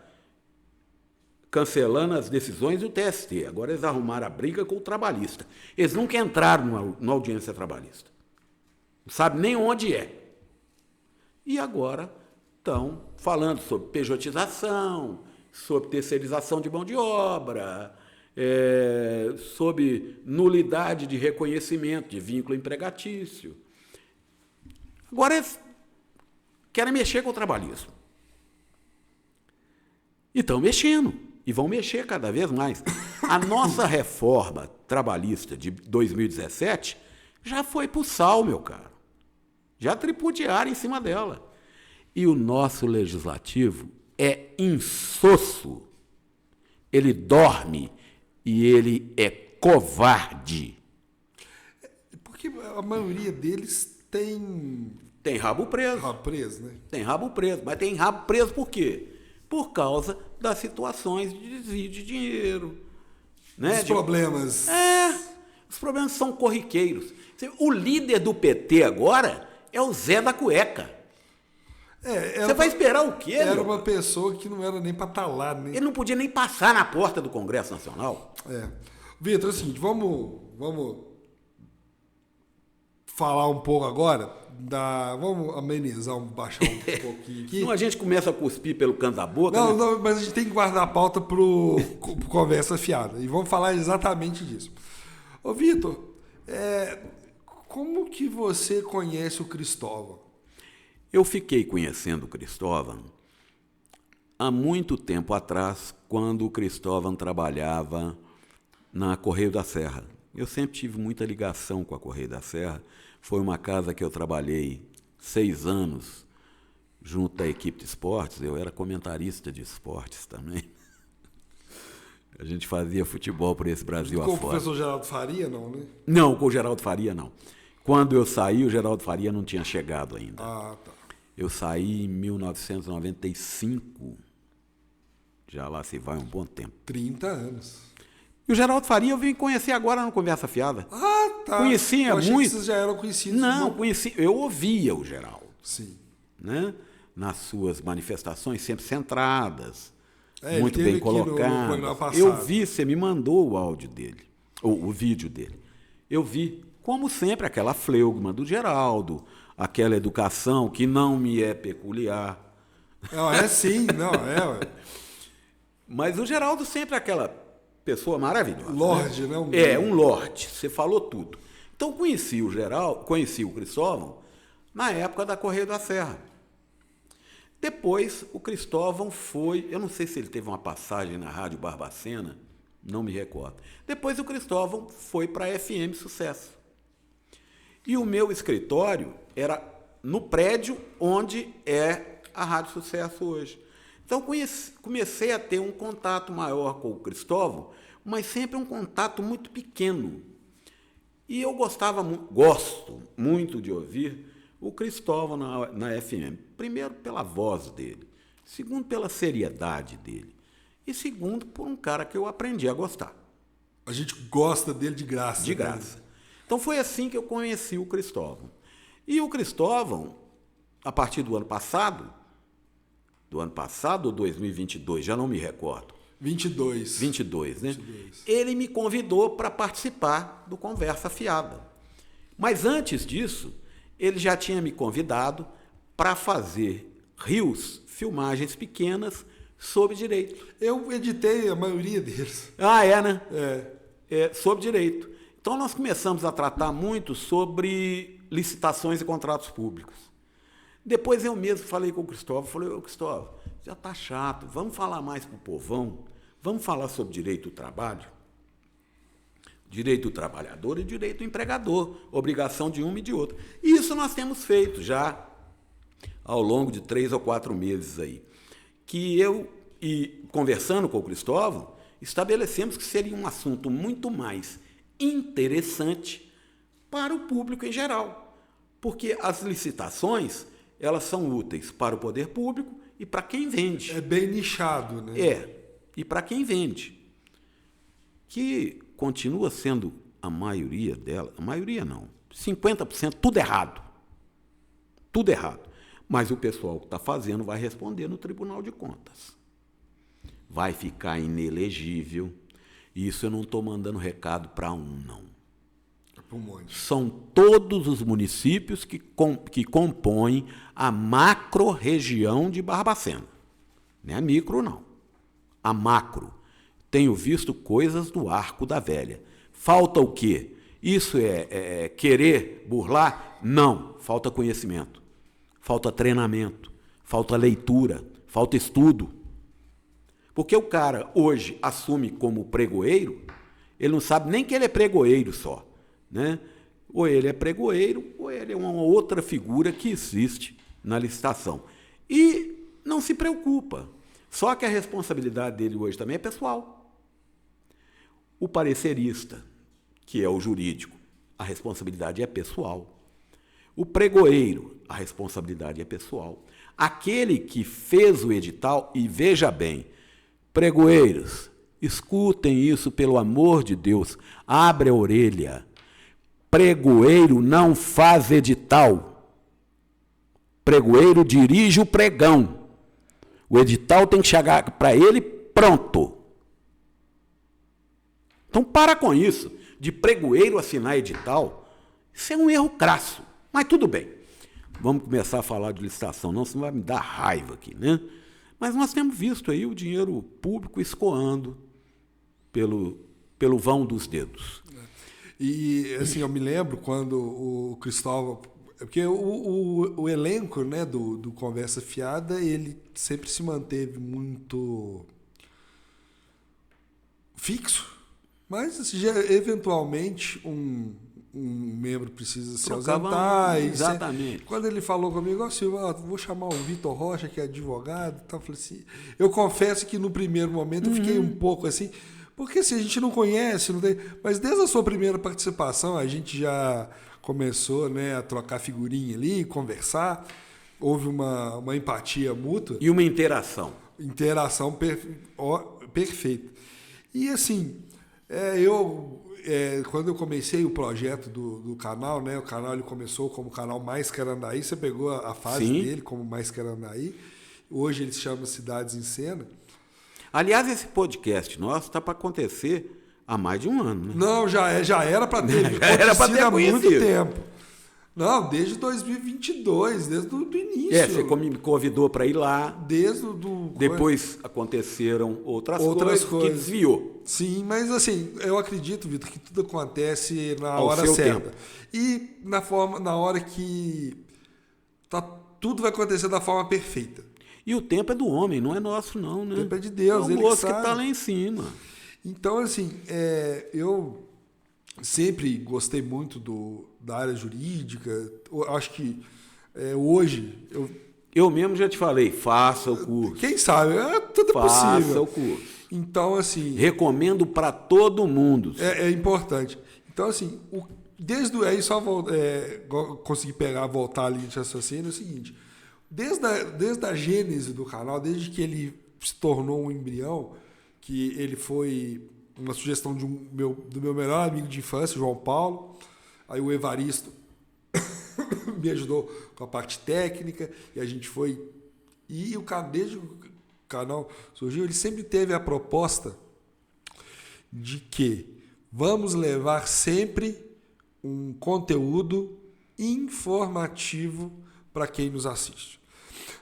cancelando as decisões do TST. Agora eles arrumaram a briga com o trabalhista. Eles nunca entraram na audiência trabalhista. Não sabem nem onde é. E agora estão falando sobre pejotização, sobre terceirização de mão de obra, sobre nulidade de reconhecimento de vínculo empregatício. Agora eles querem mexer com o trabalhismo. E estão mexendo. E vão mexer cada vez mais. A nossa reforma trabalhista de 2017 já foi para o sal, meu caro. Já tripudiaram em cima dela. E o nosso legislativo é insosso. Ele dorme e ele é covarde. Porque a maioria deles tem rabo preso. Rabo preso, né? Tem rabo preso. Mas tem rabo preso por quê? Por causa das situações de desvio de dinheiro. Né? Os problemas. Os problemas são corriqueiros. O líder do PT agora é o Zé da Cueca. Você vai esperar o quê? Era uma pessoa que não era nem para estar lá. Né? Ele não podia nem passar na porta do Congresso Nacional. Vitor, é o seguinte, vamos falar um pouco agora. Vamos amenizar, baixar um pouquinho aqui. Não, a gente começa a cuspir pelo canto da boca. Não, mas a gente tem que guardar a pauta para conversa fiada. E vamos falar exatamente disso. Ô, Vitor, como que você conhece o Cristóvão? Eu fiquei conhecendo o Cristóvão há muito tempo atrás, quando o Cristóvão trabalhava na Correio da Serra. Eu sempre tive muita ligação com a Correio da Serra. Foi uma casa que eu trabalhei 6 anos junto à equipe de esportes. Eu era comentarista de esportes também. A gente fazia futebol por esse Brasil afora. Com o professor Geraldo Faria, não, né? Não, com o Geraldo Faria, não. Quando eu saí, o Geraldo Faria não tinha chegado ainda. Ah, tá. Eu saí em 1995. Já lá se vai um bom tempo. 30 anos. E o Geraldo Faria eu vim conhecer agora no Conversa Fiada. Ah, tá. Conhecia eu achei muito. Que vocês já eram conhecidos. Não, conheci. Eu ouvia o Geraldo. Sim. Né? Nas suas manifestações sempre centradas, muito ele bem colocadas. Eu vi, você me mandou o áudio dele, ou o vídeo dele. Eu vi, como sempre, aquela fleugma do Geraldo, aquela educação que não me é peculiar. Não, sim, não, Mas o Geraldo sempre é aquela pessoa maravilhosa. Lorde, né? Um lorde, você falou tudo. Então conheci o Geraldo, conheci o Cristóvão na época da Correio da Serra. Depois o Cristóvão foi, eu não sei se ele teve uma passagem na Rádio Barbacena, não me recordo. Depois o Cristóvão foi para a FM Sucesso. E o meu escritório era no prédio onde é a Rádio Sucesso hoje. Então comecei a ter um contato maior com o Cristóvão, mas sempre um contato muito pequeno. E eu gosto muito de ouvir o Cristóvão na FM. Primeiro, pela voz dele. Segundo, pela seriedade dele. E segundo, por um cara que eu aprendi a gostar. A gente gosta dele de graça. De graça. Né? Então foi assim que eu conheci o Cristóvão. E o Cristóvão, a partir do ano passado ou 2022, já não me recordo. 22. 22, né? 22. Ele me convidou para participar do Conversa Fiada. Mas antes disso, ele já tinha me convidado para fazer filmagens pequenas sobre direito. Eu editei a maioria deles. Ah, é, né? É. Sobre direito. Então, nós começamos a tratar muito sobre licitações e contratos públicos. Depois eu mesmo falei com o Cristóvão, falei, ô Cristóvão, já está chato, vamos falar mais para o povão, vamos falar sobre direito do trabalho, direito do trabalhador e direito do empregador, obrigação de um e de outro. E isso nós temos feito já ao longo de 3 ou 4 meses aí. Que eu, e conversando com o Cristóvão, estabelecemos que seria um assunto muito mais interessante para o público em geral. Porque as licitações, elas são úteis para o poder público e para quem vende. É bem nichado, né? E para quem vende. Que continua sendo a maioria dela, a maioria não, 50%, tudo errado. Tudo errado. Mas o pessoal que está fazendo vai responder no Tribunal de Contas. Vai ficar inelegível. E isso eu não estou mandando recado para não. Um monte. São todos os municípios que compõem a macro-região de Barbacena. Não é a micro, não. A macro. Tenho visto coisas do Arco da Velha. Falta o quê? Isso é querer burlar? Não. Falta conhecimento. Falta treinamento. Falta leitura. Falta estudo. Porque o cara hoje assume como pregoeiro, ele não sabe nem que ele é pregoeiro só. Né? Ou ele é pregoeiro, ou ele é uma outra figura que existe na licitação. E não se preocupa. Só que a responsabilidade dele hoje também é pessoal. O parecerista, que é o jurídico, a responsabilidade é pessoal. O pregoeiro, a responsabilidade é pessoal. Aquele que fez o edital, e veja bem, pregoeiros, escutem isso pelo amor de Deus, abre a orelha. Pregoeiro não faz edital. Pregoeiro dirige o pregão. O edital tem que chegar para ele pronto. Então para com isso, de pregoeiro assinar edital. Isso é um erro crasso, mas tudo bem. Vamos começar a falar de licitação, não, senão vai me dar raiva aqui, né? Mas nós temos visto aí o dinheiro público escoando pelo vão dos dedos. E, assim, eu me lembro quando o Cristóvão... Porque o elenco, né, do Conversa Fiada, ele sempre se manteve muito fixo, mas assim, eventualmente um membro precisa se ausentar. Exatamente. Quando ele falou comigo, assim, vou chamar o Vitor Rocha, que é advogado, então, eu falei assim, eu confesso que no primeiro momento eu fiquei um pouco assim... Porque assim, a gente não conhece, não tem... Mas desde a sua primeira participação, a gente já começou, né, a trocar figurinha ali, conversar. Houve uma empatia mútua. E uma interação. Interação perfeita. E assim, quando eu comecei o projeto do canal, né, o canal ele começou como canal Mais Querandaí, você pegou a fase Sim. dele como Mais Querandaí. Hoje ele se chama Cidades em Cena. Aliás, esse podcast nosso está para acontecer há mais de um ano, né? Não, já era para ter acontecido há muito tempo. Não, desde 2022, desde o início. Você me convidou para ir lá. Desde Depois aconteceram outras coisas que desviou. Sim, mas assim, eu acredito, Vitor, que tudo acontece na Ao hora seu certa. tempo. E na hora que tudo vai acontecer da forma perfeita. E o tempo é do homem, não é nosso, não, né? O tempo é de Deus, é o ele moço que sabe. está lá em cima. Então, assim, eu sempre gostei muito da área jurídica. Eu acho que hoje... Eu mesmo já te falei, faça o curso. Quem sabe? Tudo é possível. Faça o curso. Então, assim... Recomendo para todo mundo. É importante. Então, assim, desde aí, só conseguir voltar ali de raciocínio, é o seguinte... Desde a gênese do canal, desde que ele se tornou um embrião, que ele foi uma sugestão do meu melhor amigo de infância, João Paulo, aí o Evaristo me ajudou com a parte técnica, e a gente foi... E o canal, desde canal surgiu, ele sempre teve a proposta de que vamos levar sempre um conteúdo informativo para quem nos assiste.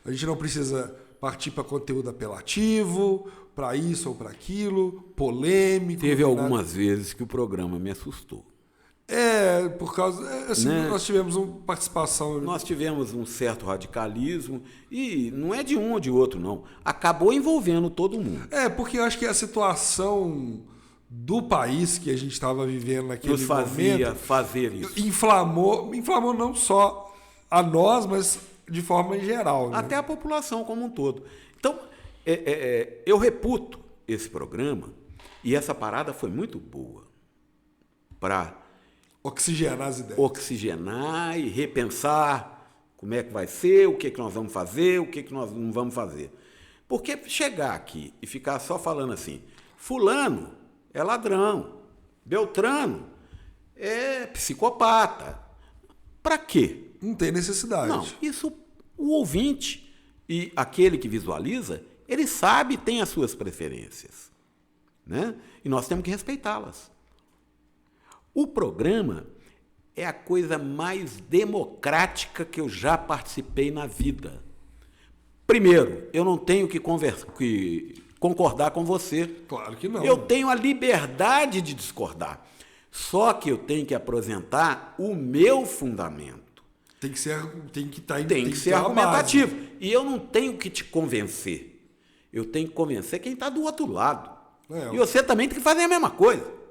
A gente não precisa partir para conteúdo apelativo, para isso ou para aquilo, polêmico. Teve algumas vezes que o programa me assustou. Por causa... Assim, né? Nós tivemos uma participação... Nós tivemos um certo radicalismo, e não é de um ou de outro, não. Acabou envolvendo todo mundo. Porque eu acho que a situação do país que a gente estava vivendo naquele nos fazia momento... fazer isso. Inflamou não só a nós, mas de forma geral. Né? Até a população como um todo. Então, eu reputo esse programa, e essa parada foi muito boa para... oxigenar as ideias. Oxigenar e repensar como é que vai ser, o que nós vamos fazer, o que nós não vamos fazer. Porque chegar aqui e ficar só falando assim, fulano é ladrão, Beltrano é psicopata. Para quê? Não tem necessidade. Não, isso o ouvinte e aquele que visualiza, ele sabe e tem as suas preferências. Né? E nós temos que respeitá-las. O programa é a coisa mais democrática que eu já participei na vida. Primeiro, eu não tenho que concordar com você. Claro que não. Eu tenho a liberdade de discordar. Só que eu tenho que apresentar o meu fundamento. Tem que ser argumentativo. E eu não tenho que te convencer. Eu tenho que convencer quem está do outro lado. E você também tem que fazer a mesma coisa.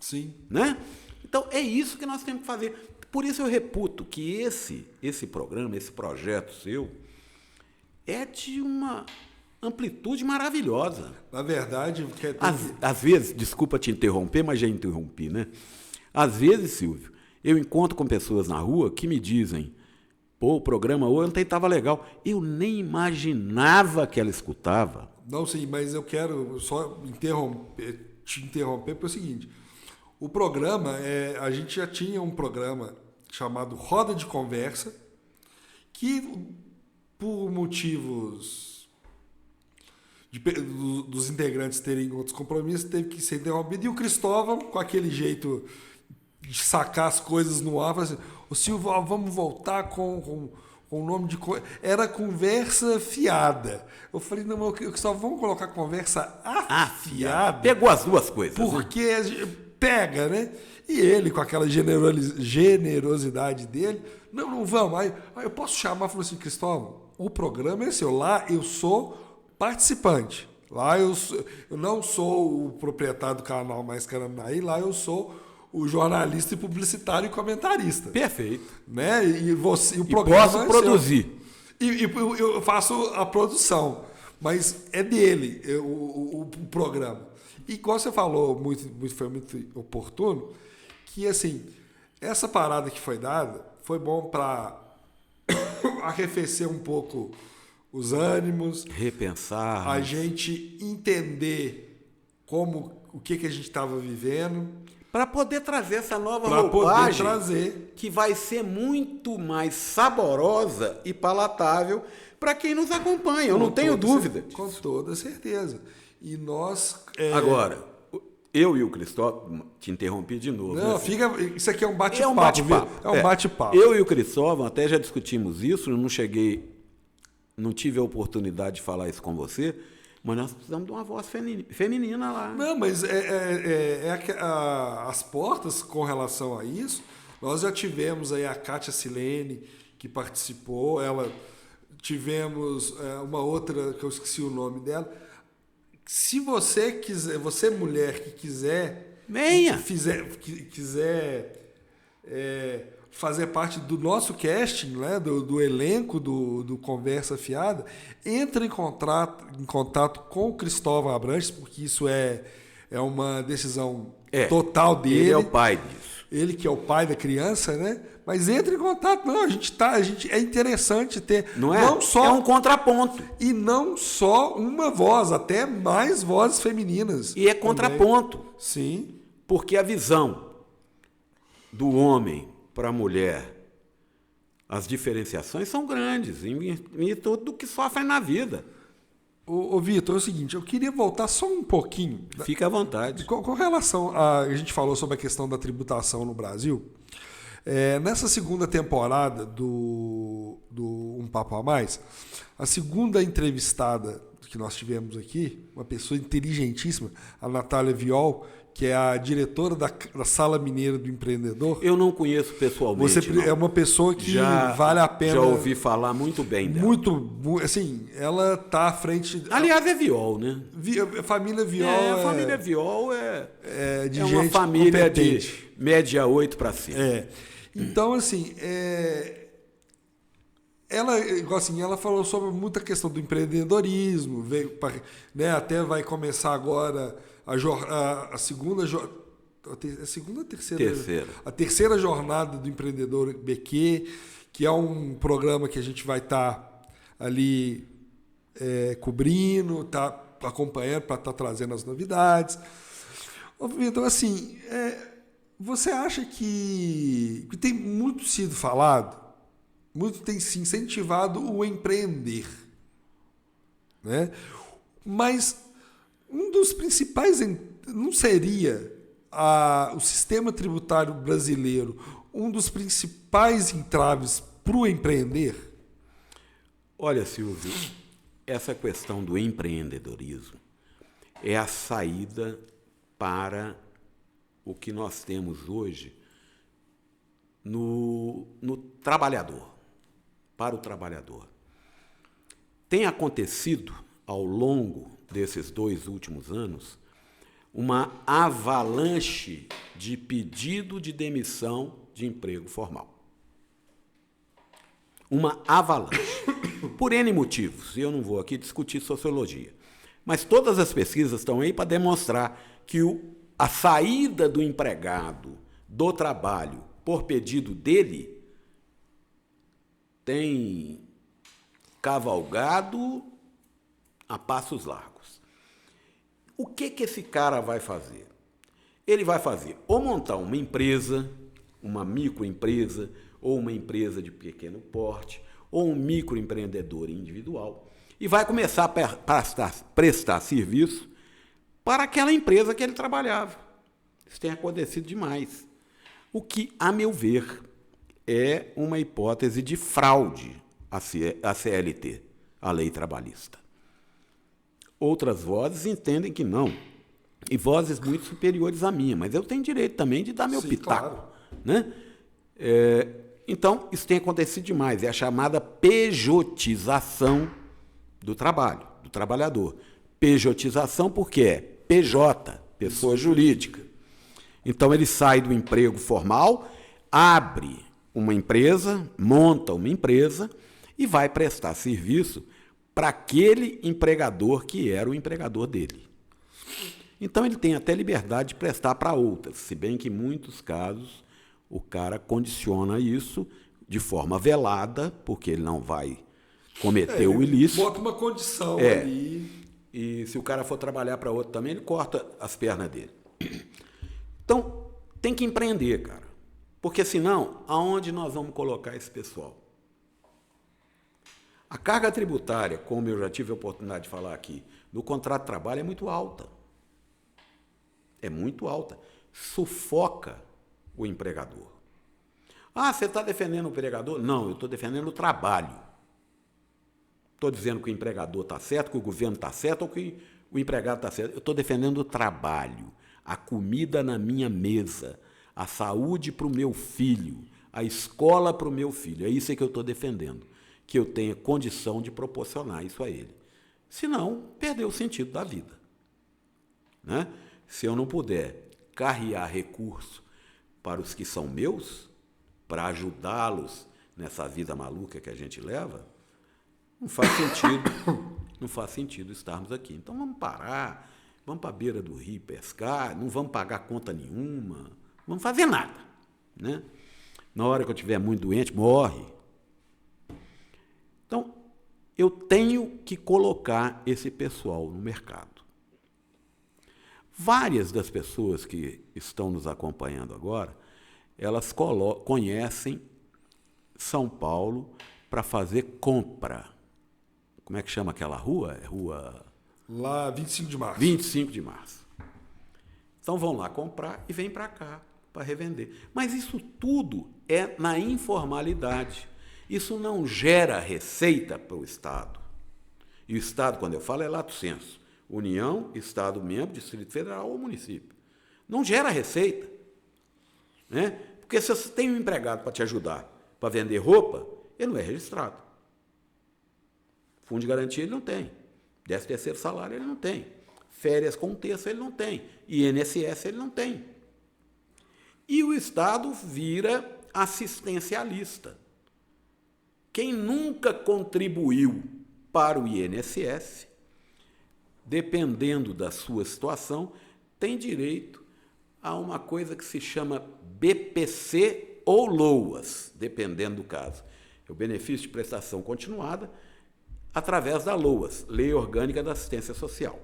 Sim. Né? Então, é isso que nós temos que fazer. Por isso eu reputo que esse programa, esse projeto seu, é de uma amplitude maravilhosa. Na verdade... Às vezes, desculpa te interromper, mas já interrompi, né? Às vezes, Silvio, eu encontro com pessoas na rua que me dizem, pô, o programa ontem estava legal. Eu nem imaginava que ela escutava. Não, sim, mas eu quero só te interromper pelo seguinte... O programa, a gente já tinha um programa chamado Roda de Conversa, que por motivos dos integrantes terem outros compromissos, teve que ser interrompido. E o Cristóvão, com aquele jeito de sacar as coisas no ar, falou assim, ô Silvio, vamos voltar com o nome de... Era Conversa Fiada. Eu falei, não, Cristóvão, vamos colocar Conversa Afiada. Pegou as duas coisas. Porque... pega, né? E ele, com aquela generosidade dele, não vamos. Aí eu posso chamar, falou assim, Cristóvão, o programa é seu. Lá eu sou participante. Lá eu não sou o proprietário do canal Mais Caranaí, lá eu sou o jornalista e publicitário e comentarista. Perfeito. Né? E o programa posso produzir. E eu faço a produção, mas é dele o programa. E como você falou, foi muito oportuno, que assim, essa parada que foi dada foi bom para arrefecer um pouco os ânimos, repensar, a gente entender o que a gente estava vivendo, para poder trazer essa nova roupagem trazer, que vai ser muito mais saborosa e palatável para quem nos acompanha, eu não tenho dúvida. Com toda certeza. E nós... Agora, eu e o Cristóvão, te interrompi de novo. Não, né? Isso aqui é um bate-papo. É um bate-papo. É um bate-papo. Eu e o Cristóvão até já discutimos isso, não tive a oportunidade de falar isso com você, mas nós precisamos de uma voz feminina lá. Não, mas as portas com relação a isso, nós já tivemos aí a Kátia Silene, que participou, tivemos uma outra, que eu esqueci o nome dela. Se você quiser, você mulher que quiser, quiser fazer parte do nosso casting, né, do elenco do Conversa Fiada, entre em contato com o Cristóvão Abrantes, porque isso é uma decisão total dele. Ele é o pai disso. Ele que é o pai da criança, né? Mas entre em contato. Não, é interessante ter. Não só é um contraponto. E não só uma voz, até mais vozes femininas. E é contraponto. Também. Sim. Porque a visão do homem para a mulher, as diferenciações são grandes em tudo que sofrem na vida. Ô Vitor, é o seguinte, eu queria voltar só um pouquinho. Fica à vontade. Com relação a gente falou sobre a questão da tributação no Brasil. Nessa segunda temporada do Um Papo a Mais, a segunda entrevistada que nós tivemos aqui, uma pessoa inteligentíssima, a Natália Viol, que é a diretora da Sala Mineira do Empreendedor. Eu não conheço pessoalmente. Você é uma pessoa que vale a pena. Já ouvi falar muito bem dela. Muito, assim, ela está à frente. Aliás, é Viol, né? Família Viol. A família Viol é de uma gente família competente. De média 8 para cima. Então, assim, ela falou sobre muita questão do empreendedorismo, até vai começar agora a segunda a terceira jornada do empreendedor BQ, que é um programa que a gente vai estar ali cobrindo, tá acompanhando para estar trazendo as novidades. Então, assim, você acha que tem muito sido falado, muito tem se incentivado o empreender, né? Mas um dos principais não seria o sistema tributário brasileiro um dos principais entraves para o empreender? Olha, Silvio, essa questão do empreendedorismo é a saída para o que nós temos hoje no trabalhador, para o trabalhador. Tem acontecido, ao longo desses 2 últimos anos, uma avalanche de pedido de demissão de emprego formal. Uma avalanche. Por N motivos, e eu não vou aqui discutir sociologia. Mas todas as pesquisas estão aí para demonstrar que a saída do empregado do trabalho por pedido dele tem cavalgado a passos largos. O que esse cara vai fazer? Ele vai fazer ou montar uma empresa, uma microempresa, ou uma empresa de pequeno porte, ou um microempreendedor individual, e vai começar a prestar serviço para aquela empresa que ele trabalhava. Isso tem acontecido demais. O que, a meu ver, é uma hipótese de fraude à CLT, a lei trabalhista. Outras vozes entendem que não, e vozes muito superiores à minha, mas eu tenho direito também de dar meu pitaco. Claro. Né? Então, isso tem acontecido demais, é a chamada pejotização do trabalho, do trabalhador. Pejotização porque é PJ, pessoa jurídica. Então, ele sai do emprego formal, abre uma empresa, monta uma empresa e vai prestar serviço para aquele empregador que era o empregador dele. Então, ele tem até liberdade de prestar para outras, se bem que em muitos casos o cara condiciona isso de forma velada, porque ele não vai cometer o ilícito. Bota uma condição ali. E se o cara for trabalhar para outro também, ele corta as pernas dele. Então, tem que empreender, cara. Porque senão, aonde nós vamos colocar esse pessoal? A carga tributária, como eu já tive a oportunidade de falar aqui, no contrato de trabalho é muito alta. É muito alta. Sufoca o empregador. Ah, você está defendendo o empregador? Não, eu estou defendendo o trabalho. Estou dizendo que o empregador está certo, que o governo está certo ou que o empregado está certo. Eu estou defendendo o trabalho, a comida na minha mesa, a saúde para o meu filho, a escola para o meu filho. É isso que eu estou defendendo, que eu tenha condição de proporcionar isso a ele. Senão, perdeu o sentido da vida. Né? Se eu não puder carrear recurso para os que são meus, para ajudá-los nessa vida maluca que a gente leva, não faz sentido estarmos aqui. Então vamos parar, vamos para a beira do rio pescar, não vamos pagar conta nenhuma, não vamos fazer nada. Né? Na hora que eu estiver muito doente, morre. Então, eu tenho que colocar esse pessoal no mercado. Várias das pessoas que estão nos acompanhando agora, elas conhecem São Paulo para fazer compra Como é que chama aquela rua? É rua... Lá, 25 de março. 25 de março. Então vão lá comprar e vêm para cá para revender. Mas isso tudo é na informalidade. Isso não gera receita para o Estado. E o Estado, quando eu falo, é lato sensu. União, Estado membro, Distrito Federal ou município. Não gera receita. Né? Porque se você tem um empregado para te ajudar para vender roupa, ele não é registrado. Fundo de garantia ele não tem. 13º salário ele não tem. Férias com terço ele não tem. INSS ele não tem. E o Estado vira assistencialista. Quem nunca contribuiu para o INSS, dependendo da sua situação, tem direito a uma coisa que se chama BPC ou LOAS, dependendo do caso. É o benefício de prestação continuada através da LOAS, Lei Orgânica da Assistência Social.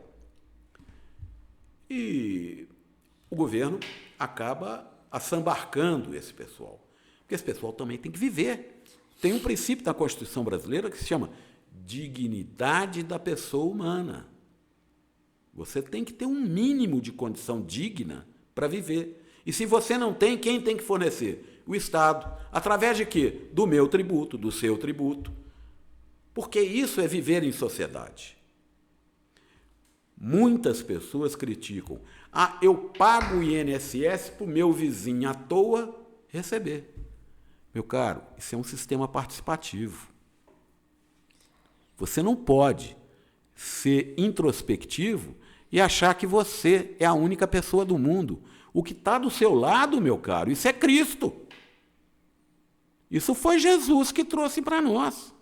E o governo acaba assambarcando esse pessoal, porque esse pessoal também tem que viver. Tem um princípio da Constituição brasileira que se chama dignidade da pessoa humana. Você tem que ter um mínimo de condição digna para viver. E se você não tem, quem tem que fornecer? O Estado. Através de quê? Do meu tributo, do seu tributo. Porque isso é viver em sociedade. Muitas pessoas criticam. Ah, eu pago o INSS para o meu vizinho à toa receber. Meu caro, isso é um sistema participativo. Você não pode ser introspectivo e achar que você é a única pessoa do mundo. O que está do seu lado, meu caro, isso é Cristo. Isso foi Jesus que trouxe para nós.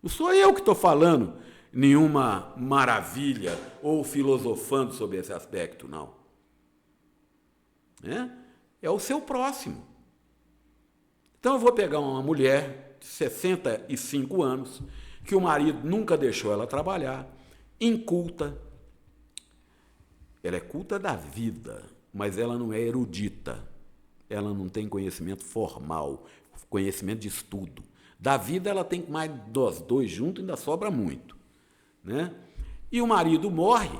Não sou eu que estou falando nenhuma maravilha ou filosofando sobre esse aspecto, não. É o seu próximo. Então eu vou pegar uma mulher de 65 anos, que o marido nunca deixou ela trabalhar, inculta. Ela é culta da vida, mas ela não é erudita. Ela não tem conhecimento formal, conhecimento de estudo. Da vida ela tem mais dos dois juntos, ainda sobra muito. Né? E o marido morre,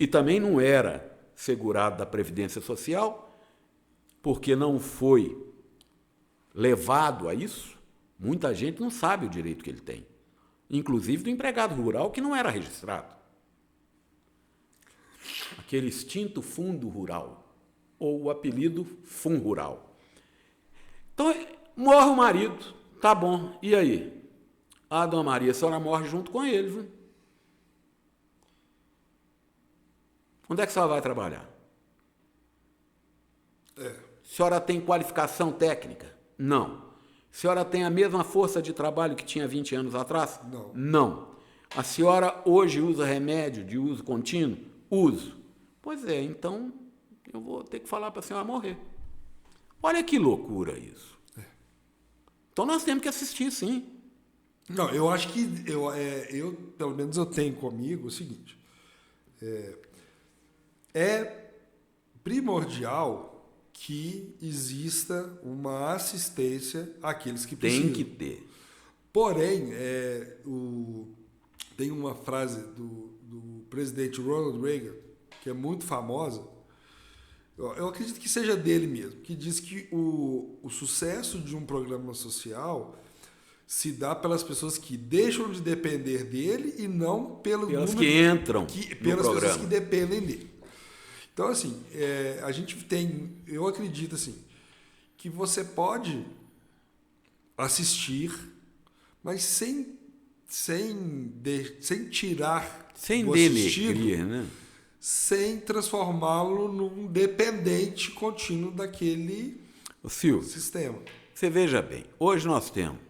e também não era segurado da Previdência Social, porque não foi levado a isso. Muita gente não sabe o direito que ele tem. Inclusive do empregado rural que não era registrado. Aquele extinto fundo rural, ou o apelido Funrural. Então, morre o marido, tá bom, e aí? Ah, dona Maria, a senhora morre junto com ele, viu? Onde é que a senhora vai trabalhar? A senhora tem qualificação técnica? Não. A senhora tem a mesma força de trabalho que tinha 20 anos atrás? Não. Não. A senhora hoje usa remédio de uso contínuo? Uso. Pois é, então eu vou ter que falar para a senhora morrer. Olha que loucura isso. Então nós temos que assistir, sim. Não, eu acho que eu pelo menos eu tenho comigo o seguinte. É primordial que exista uma assistência àqueles que precisam. Tem que ter. Porém, tem uma frase do presidente Ronald Reagan, que é muito famosa, eu acredito que seja dele mesmo, que diz que o sucesso de um programa social se dá pelas pessoas que deixam de depender dele e não pelas que entram pelas pessoas que dependem dele. Então, assim, a gente tem, eu acredito assim, que você pode assistir, mas sem tirar sem do denegrir, né? Sem transformá-lo num dependente contínuo daquele sistema. Você veja bem, hoje nós temos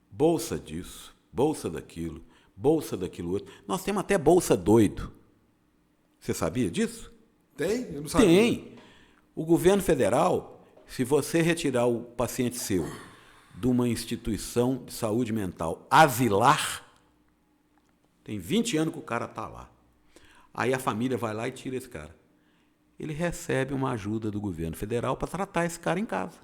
bolsa disso, bolsa daquilo, bolsa daquilo outro. Nós temos até bolsa doido. Você sabia disso? Tem? Eu não sabia. Tem. O governo federal, se você retirar o paciente seu de uma instituição de saúde mental asilar, tem 20 anos que o cara está lá. Aí a família vai lá e tira esse cara. Ele recebe uma ajuda do governo federal para tratar esse cara em casa.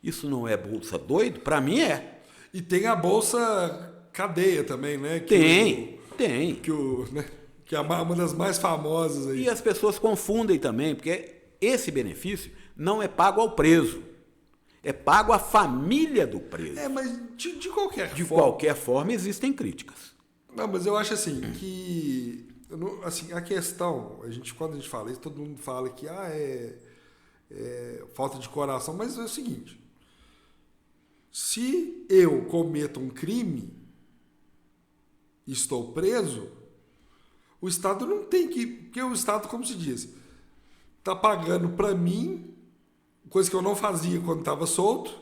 Isso não é bolsa doido? Para mim é. E tem a bolsa cadeia também, né? Tem. Que é uma das mais famosas aí. E as pessoas confundem também, porque esse benefício não é pago ao preso. É pago à família do preso. Mas de qualquer forma. De qualquer forma, existem críticas. Não, mas eu acho assim que assim, a questão, quando a gente fala isso, todo mundo fala que é falta de coração, mas é o seguinte: se eu cometo um crime e estou preso, o Estado não tem que, porque o Estado, como se diz, está pagando para mim coisa que eu não fazia quando estava solto,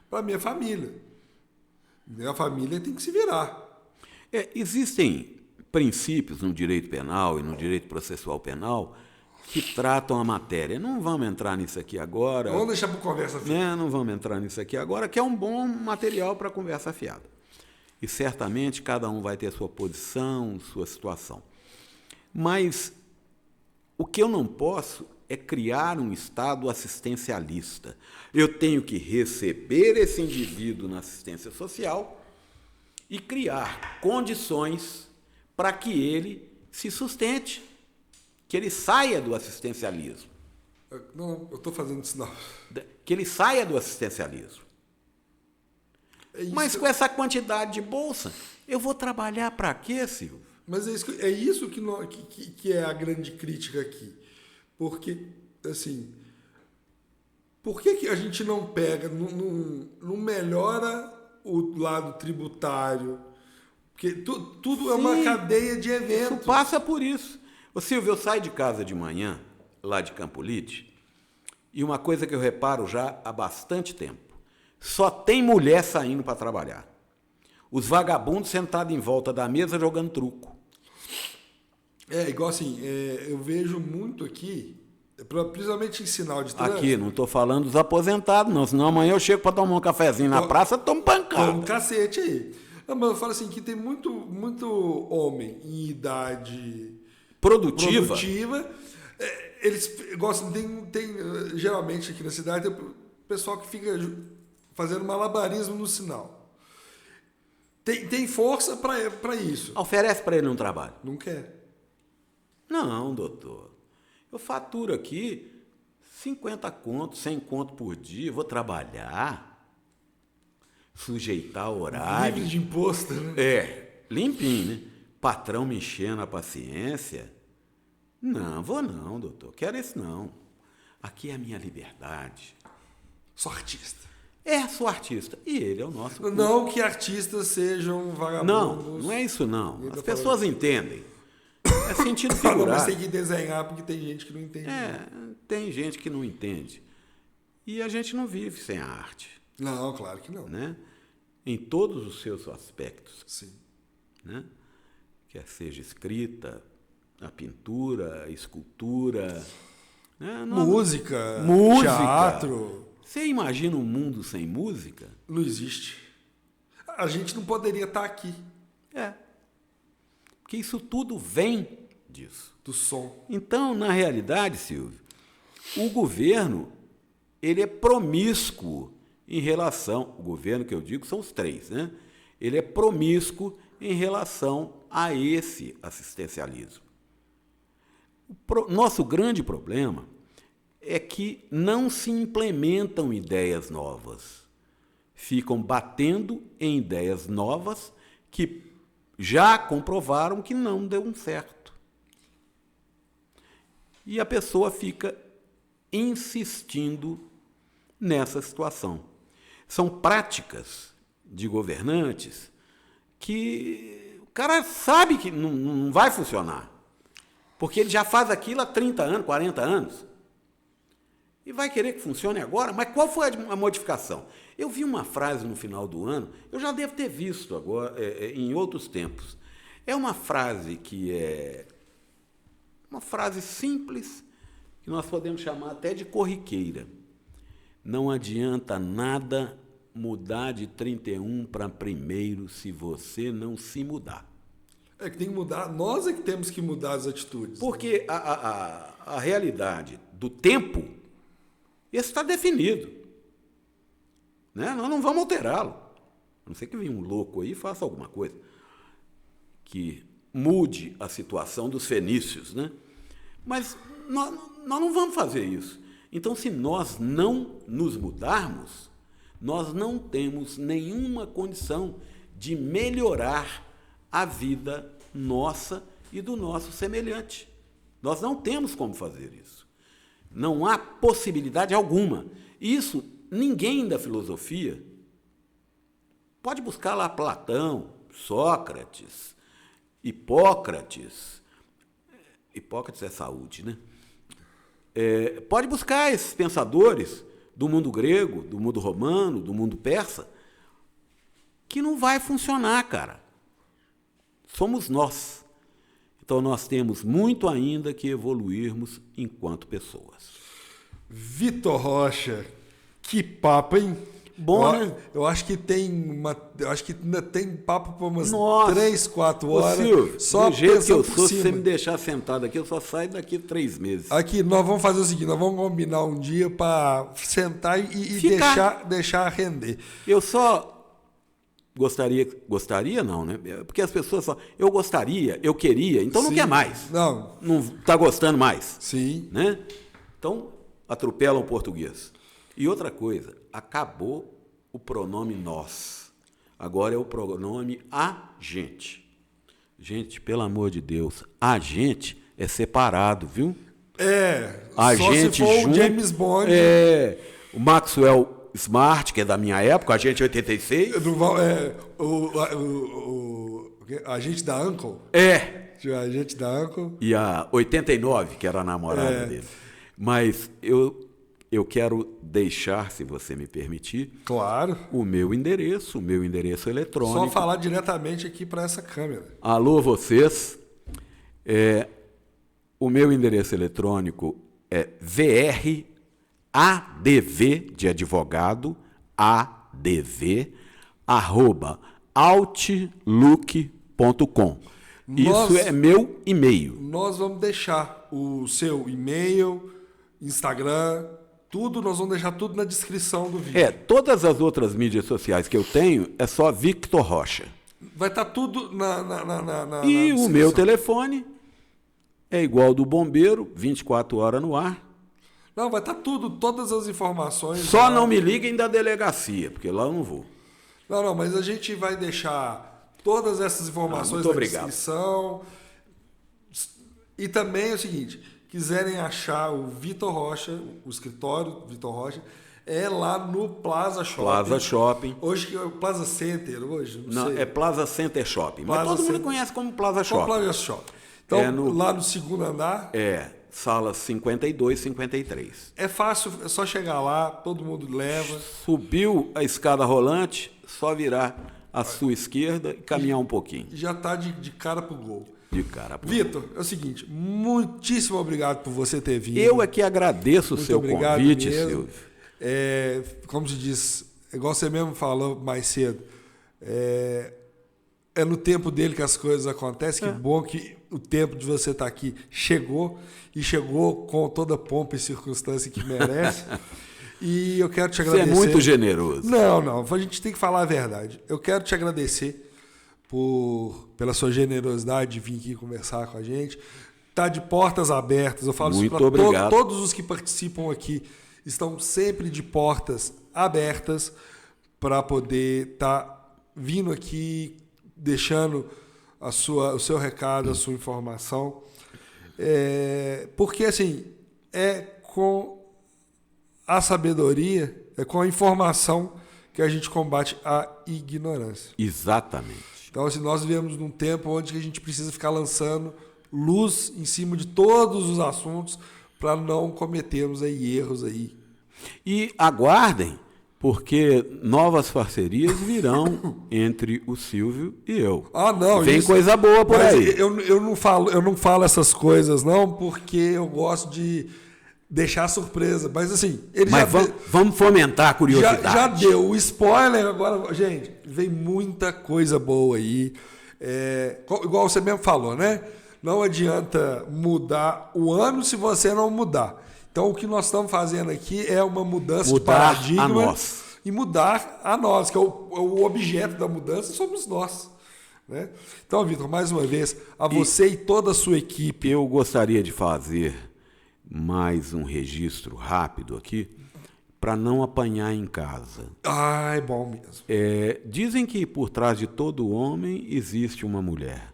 para minha família. Minha família tem que se virar. Existem princípios no direito penal e no direito processual penal que tratam a matéria. Não vamos entrar nisso aqui agora. Vamos deixar para conversa fiada. Não vamos entrar nisso aqui agora, que é um bom material para conversa fiada. E certamente cada um vai ter sua posição, sua situação. Mas o que eu não posso é criar um Estado assistencialista. Eu tenho que receber esse indivíduo na assistência social e criar condições para que ele se sustente, que ele saia do assistencialismo. Não, eu estou fazendo isso não. Que ele saia do assistencialismo. Mas com essa quantidade de bolsa, eu vou trabalhar para quê, Silvio? Mas é isso que é a grande crítica aqui. Porque, assim, por que a gente não pega, não melhora o lado tributário? Porque tudo é uma cadeia de eventos. Isso passa por isso. Ô Silvio, eu saio de casa de manhã, lá de Campolide, e uma coisa que eu reparo já há bastante tempo, só tem mulher saindo para trabalhar. Os vagabundos sentados em volta da mesa jogando truco. Igual assim, eu vejo muito aqui, principalmente em sinal de trânsito. Aqui, não estou falando dos aposentados, não, senão amanhã eu chego para tomar um cafezinho na praça, tomo pancada. Toma um cacete aí. Mas eu falo assim, que tem muito homem em idade produtiva. Eles gostam, tem geralmente aqui na cidade, tem o pessoal que fica fazendo malabarismo no sinal. Tem força para isso. Oferece para ele um trabalho. Não quer. Não, doutor. Eu faturo aqui 50 conto, 100 conto por dia, vou trabalhar, sujeitar horário. Livre de imposto, né? Limpinho, né? Patrão me enchendo a paciência. Não, vou não, doutor. Quero isso não. Aqui é a minha liberdade. Sou artista. Sou artista. E ele é o nosso... Não que artistas sejam vagabundos. Não é isso não. As pessoas entendem. É sentido figurado. Mas tem que desenhar porque tem gente que não entende. Tem gente que não entende. E a gente não vive sem a arte. Não, claro que não. Né? Em todos os seus aspectos. Sim. Né? Quer seja escrita, a pintura, a escultura. Né? Música, teatro. Você imagina um mundo sem música? Não existe. A gente não poderia estar aqui. Porque isso tudo vem disso. Do som. Então, na realidade, Silvio, o governo ele é promíscuo em relação... O governo que eu digo são os três, né? Ele é promíscuo em relação a esse assistencialismo. Nosso grande problema é que não se implementam ideias novas. Ficam batendo em ideias novas que já comprovaram que não deu certo. E a pessoa fica insistindo nessa situação. São práticas de governantes que o cara sabe que não vai funcionar. Porque ele já faz aquilo há 30 anos, 40 anos. E vai querer que funcione agora? Mas qual foi a modificação? Eu vi uma frase no final do ano, eu já devo ter visto agora em outros tempos. É uma frase que é uma frase simples, que nós podemos chamar até de corriqueira. Não adianta nada mudar de 31 para 1º se você não se mudar. É que tem que mudar, nós é que temos que mudar as atitudes. Porque a realidade do tempo, esse está definido. Né? Nós não vamos alterá-lo. A não ser que venha um louco aí e faça alguma coisa que mude a situação dos fenícios, né? Mas nós não vamos fazer isso. Então, se nós não nos mudarmos, nós não temos nenhuma condição de melhorar a vida nossa e do nosso semelhante. Nós não temos como fazer isso. Não há possibilidade alguma. Isso, ninguém da filosofia pode buscar lá Platão, Sócrates, Hipócrates. Hipócrates é saúde, né? Pode buscar esses pensadores do mundo grego, do mundo romano, do mundo persa, que não vai funcionar, cara. Somos nós. Então, nós temos muito ainda que evoluirmos enquanto pessoas. Vitor Rocha, que papo, hein? Bom, né? Eu acho que ainda tem papo por umas Nossa. 3, 4 horas. Ô, Silvio, só do jeito que eu por sou, se cima. você me deixar sentado aqui, eu só saio daqui 3 meses. Aqui, nós vamos fazer o seguinte, nós vamos combinar um dia para sentar e deixar render. Eu só gostaria não, né? Porque as pessoas falam, eu gostaria, eu queria, então não Sim. quer mais. Não. Não está gostando mais. Sim. Né? Então, atropelam o português. E outra coisa, acabou o pronome nós. Agora é o pronome a gente. Gente, pelo amor de Deus, a gente é separado, viu? A só gente se for junto, o James Bond. O Maxwell Smart, que é da minha época, a gente 86. A gente da Uncle. A gente da Uncle. E a 89, que era a namorada dele. Mas eu quero deixar, se você me permitir, Claro. o meu endereço eletrônico. Só falar diretamente aqui para essa câmera. Alô, vocês. O meu endereço eletrônico é VRADV, de advogado, ADV, @outlook.com. Isso é meu e-mail. Nós vamos deixar o seu e-mail, Instagram, tudo, nós vamos deixar tudo na descrição do vídeo. Todas as outras mídias sociais que eu tenho é só Victor Rocha. Vai estar tudo na E o descrição. meu telefone é igual ao do bombeiro, 24 horas no ar. Não, vai estar tudo, todas as informações. Só lá. não me liguem da delegacia, porque lá eu não vou. Não, mas a gente vai deixar todas essas informações muito na obrigado. descrição. E também é o seguinte, quiserem achar o Vitor Rocha, o escritório Vitor Rocha, é lá no Plaza Shopping. Plaza Shopping. Hoje que é o Plaza Center, hoje? Não, sei. é Plaza Center Shopping. Plaza Mas todo mundo Center. conhece como Plaza Qual Shopping. Plaza Shopping? Então, lá no segundo andar, Salas 52, 53. é fácil, é só chegar lá, todo mundo leva. Subiu a escada rolante, só virar à sua esquerda e caminhar um pouquinho. E já está de cara pro gol. De cara. Vitor, é o seguinte, muitíssimo obrigado por você ter vindo. Eu é que agradeço o Muito seu obrigado convite, mesmo. Silvio. Como se diz, igual você mesmo falou mais cedo, é no tempo dele que as coisas acontecem. Que bom que o tempo de você estar aqui chegou, e chegou com toda a pompa e circunstância que merece. E eu quero te agradecer. Você é muito generoso. Não, a gente tem que falar a verdade. Eu quero te agradecer pela sua generosidade de vir aqui conversar com a gente. Está de portas abertas. Eu falo Muito isso para obrigado. todos os que participam aqui. Estão sempre de portas abertas para poder estar vindo aqui, deixando o seu recado, a sua informação. Porque, assim, é com a sabedoria, é com a informação que a gente combate a ignorância. Exatamente. Então, assim, nós vivemos num tempo onde a gente precisa ficar lançando luz em cima de todos os assuntos para não cometermos aí erros aí. E aguardem, porque novas parcerias virão entre o Silvio e eu. Não, Vem isso, coisa boa por mas aí. Eu não falo essas coisas não, porque eu gosto de deixar surpresa. Mas assim, vamos fomentar a curiosidade. Já deu o spoiler, agora, gente, vem muita coisa boa aí. Igual você mesmo falou, né? Não adianta mudar o ano se você não mudar. Então, o que nós estamos fazendo aqui é uma mudança de paradigma. A nós. e mudar a nós, que é o objeto da mudança, somos nós. Né? Então, Vitor, mais uma vez, a você e toda a sua equipe. Eu gostaria de fazer mais um registro rápido aqui, para não apanhar em casa. Ah, é bom mesmo. Dizem que por trás de todo homem existe uma mulher.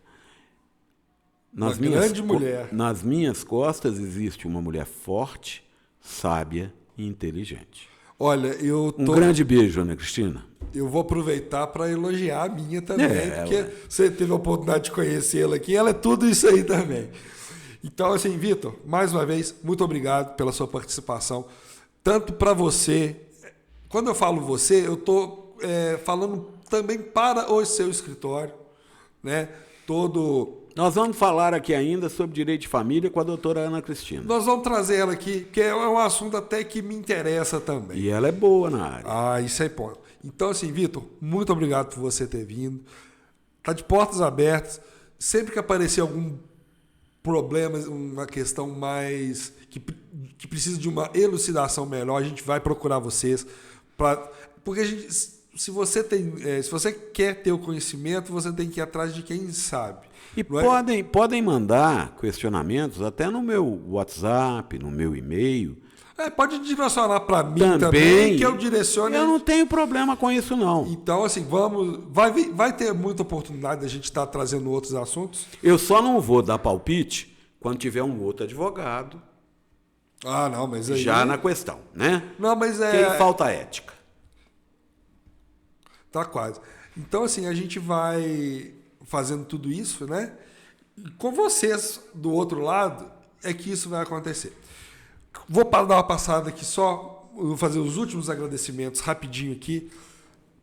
Grande mulher. Nas minhas costas existe uma mulher forte, sábia e inteligente. Olha, Um grande beijo, Ana Cristina. Eu vou aproveitar para elogiar a minha também, porque você teve a oportunidade de conhecê-la aqui, ela é tudo isso aí também. Então, assim, Vitor, mais uma vez, muito obrigado pela sua participação. Tanto para você, quando eu falo você, eu estou falando também para o seu escritório, né? Nós vamos falar aqui ainda sobre direito de família com a doutora Ana Cristina. Nós vamos trazer ela aqui, porque é um assunto até que me interessa também. E ela é boa na área. Ah, isso é ponto. Então, assim, Vitor, muito obrigado por você ter vindo. Está de portas abertas. Sempre que aparecer algum problema, uma questão mais que precisa de uma elucidação melhor, a gente vai procurar vocês. Porque se você quer ter o conhecimento, você tem que ir atrás de quem sabe. E podem mandar questionamentos até no meu WhatsApp, no meu e-mail. Pode direcionar para mim também, que eu direciono. Eu não tenho problema com isso, não. Então, assim, vai ter muita oportunidade da gente estar trazendo outros assuntos. Eu só não vou dar palpite quando tiver um outro advogado. Ah, não, mas aí... Já na questão, né? Não, mas Que aí falta ética. Tá quase. Então, assim, a gente vai fazendo tudo isso, né? E com vocês do outro lado é que isso vai acontecer. Vou dar uma passada aqui só, vou fazer os últimos agradecimentos rapidinho aqui.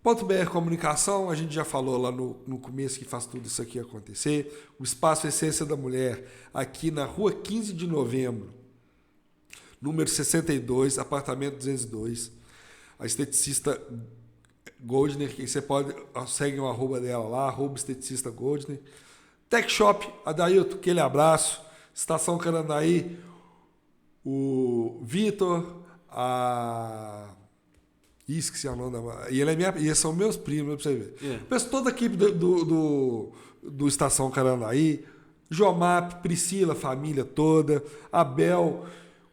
.br Comunicação, a gente já falou lá no começo que faz tudo isso aqui acontecer. O Espaço Essência da Mulher, aqui na rua 15 de novembro, número 62, apartamento 202. A esteticista Goldner, que você pode seguir o arroba dela lá, @esteticista Goldner. Tech Shop, Adailton, aquele abraço. Estação Carandaí, o Vitor, esqueci o nome da... E eles são meus primos, pra você ver. Penso toda a equipe do Estação Carandaí, Jomap, Priscila, família toda, Abel,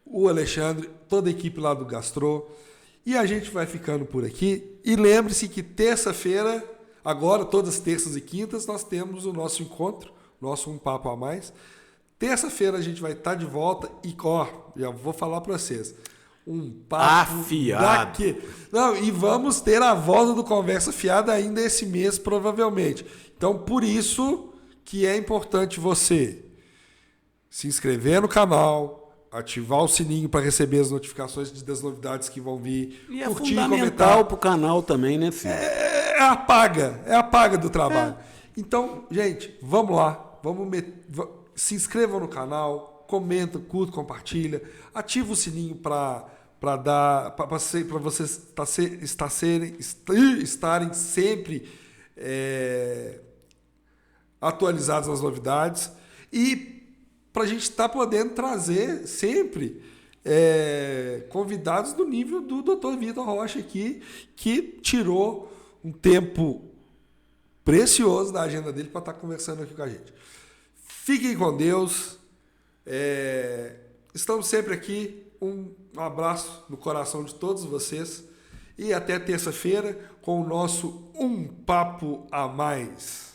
o Alexandre, toda a equipe lá do Gastro. E a gente vai ficando por aqui. E lembre-se que terça-feira, agora, todas as terças e quintas, nós temos o nosso encontro, nosso Um Papo a Mais. Terça-feira a gente vai estar de volta e, já vou falar para vocês, um papo afiado. Não, e vamos ter a volta do Conversa Fiada ainda esse mês, provavelmente. Então, por isso que é importante você se inscrever no canal, ativar o sininho para receber as notificações das novidades que vão vir. E é fundamental para o canal também, né, filho? É a paga do trabalho. Então, gente, vamos lá. Se inscrevam no canal, comenta, curta, compartilha, ativa o sininho para vocês estarem sempre atualizados nas novidades e para a gente estar podendo trazer sempre convidados do nível do Dr. Vitor Rocha aqui, que tirou um tempo precioso da agenda dele para estar conversando aqui com a gente. Fiquem com Deus. Estamos sempre aqui. Um abraço no coração de todos vocês. E até terça-feira com o nosso Um Papo a Mais.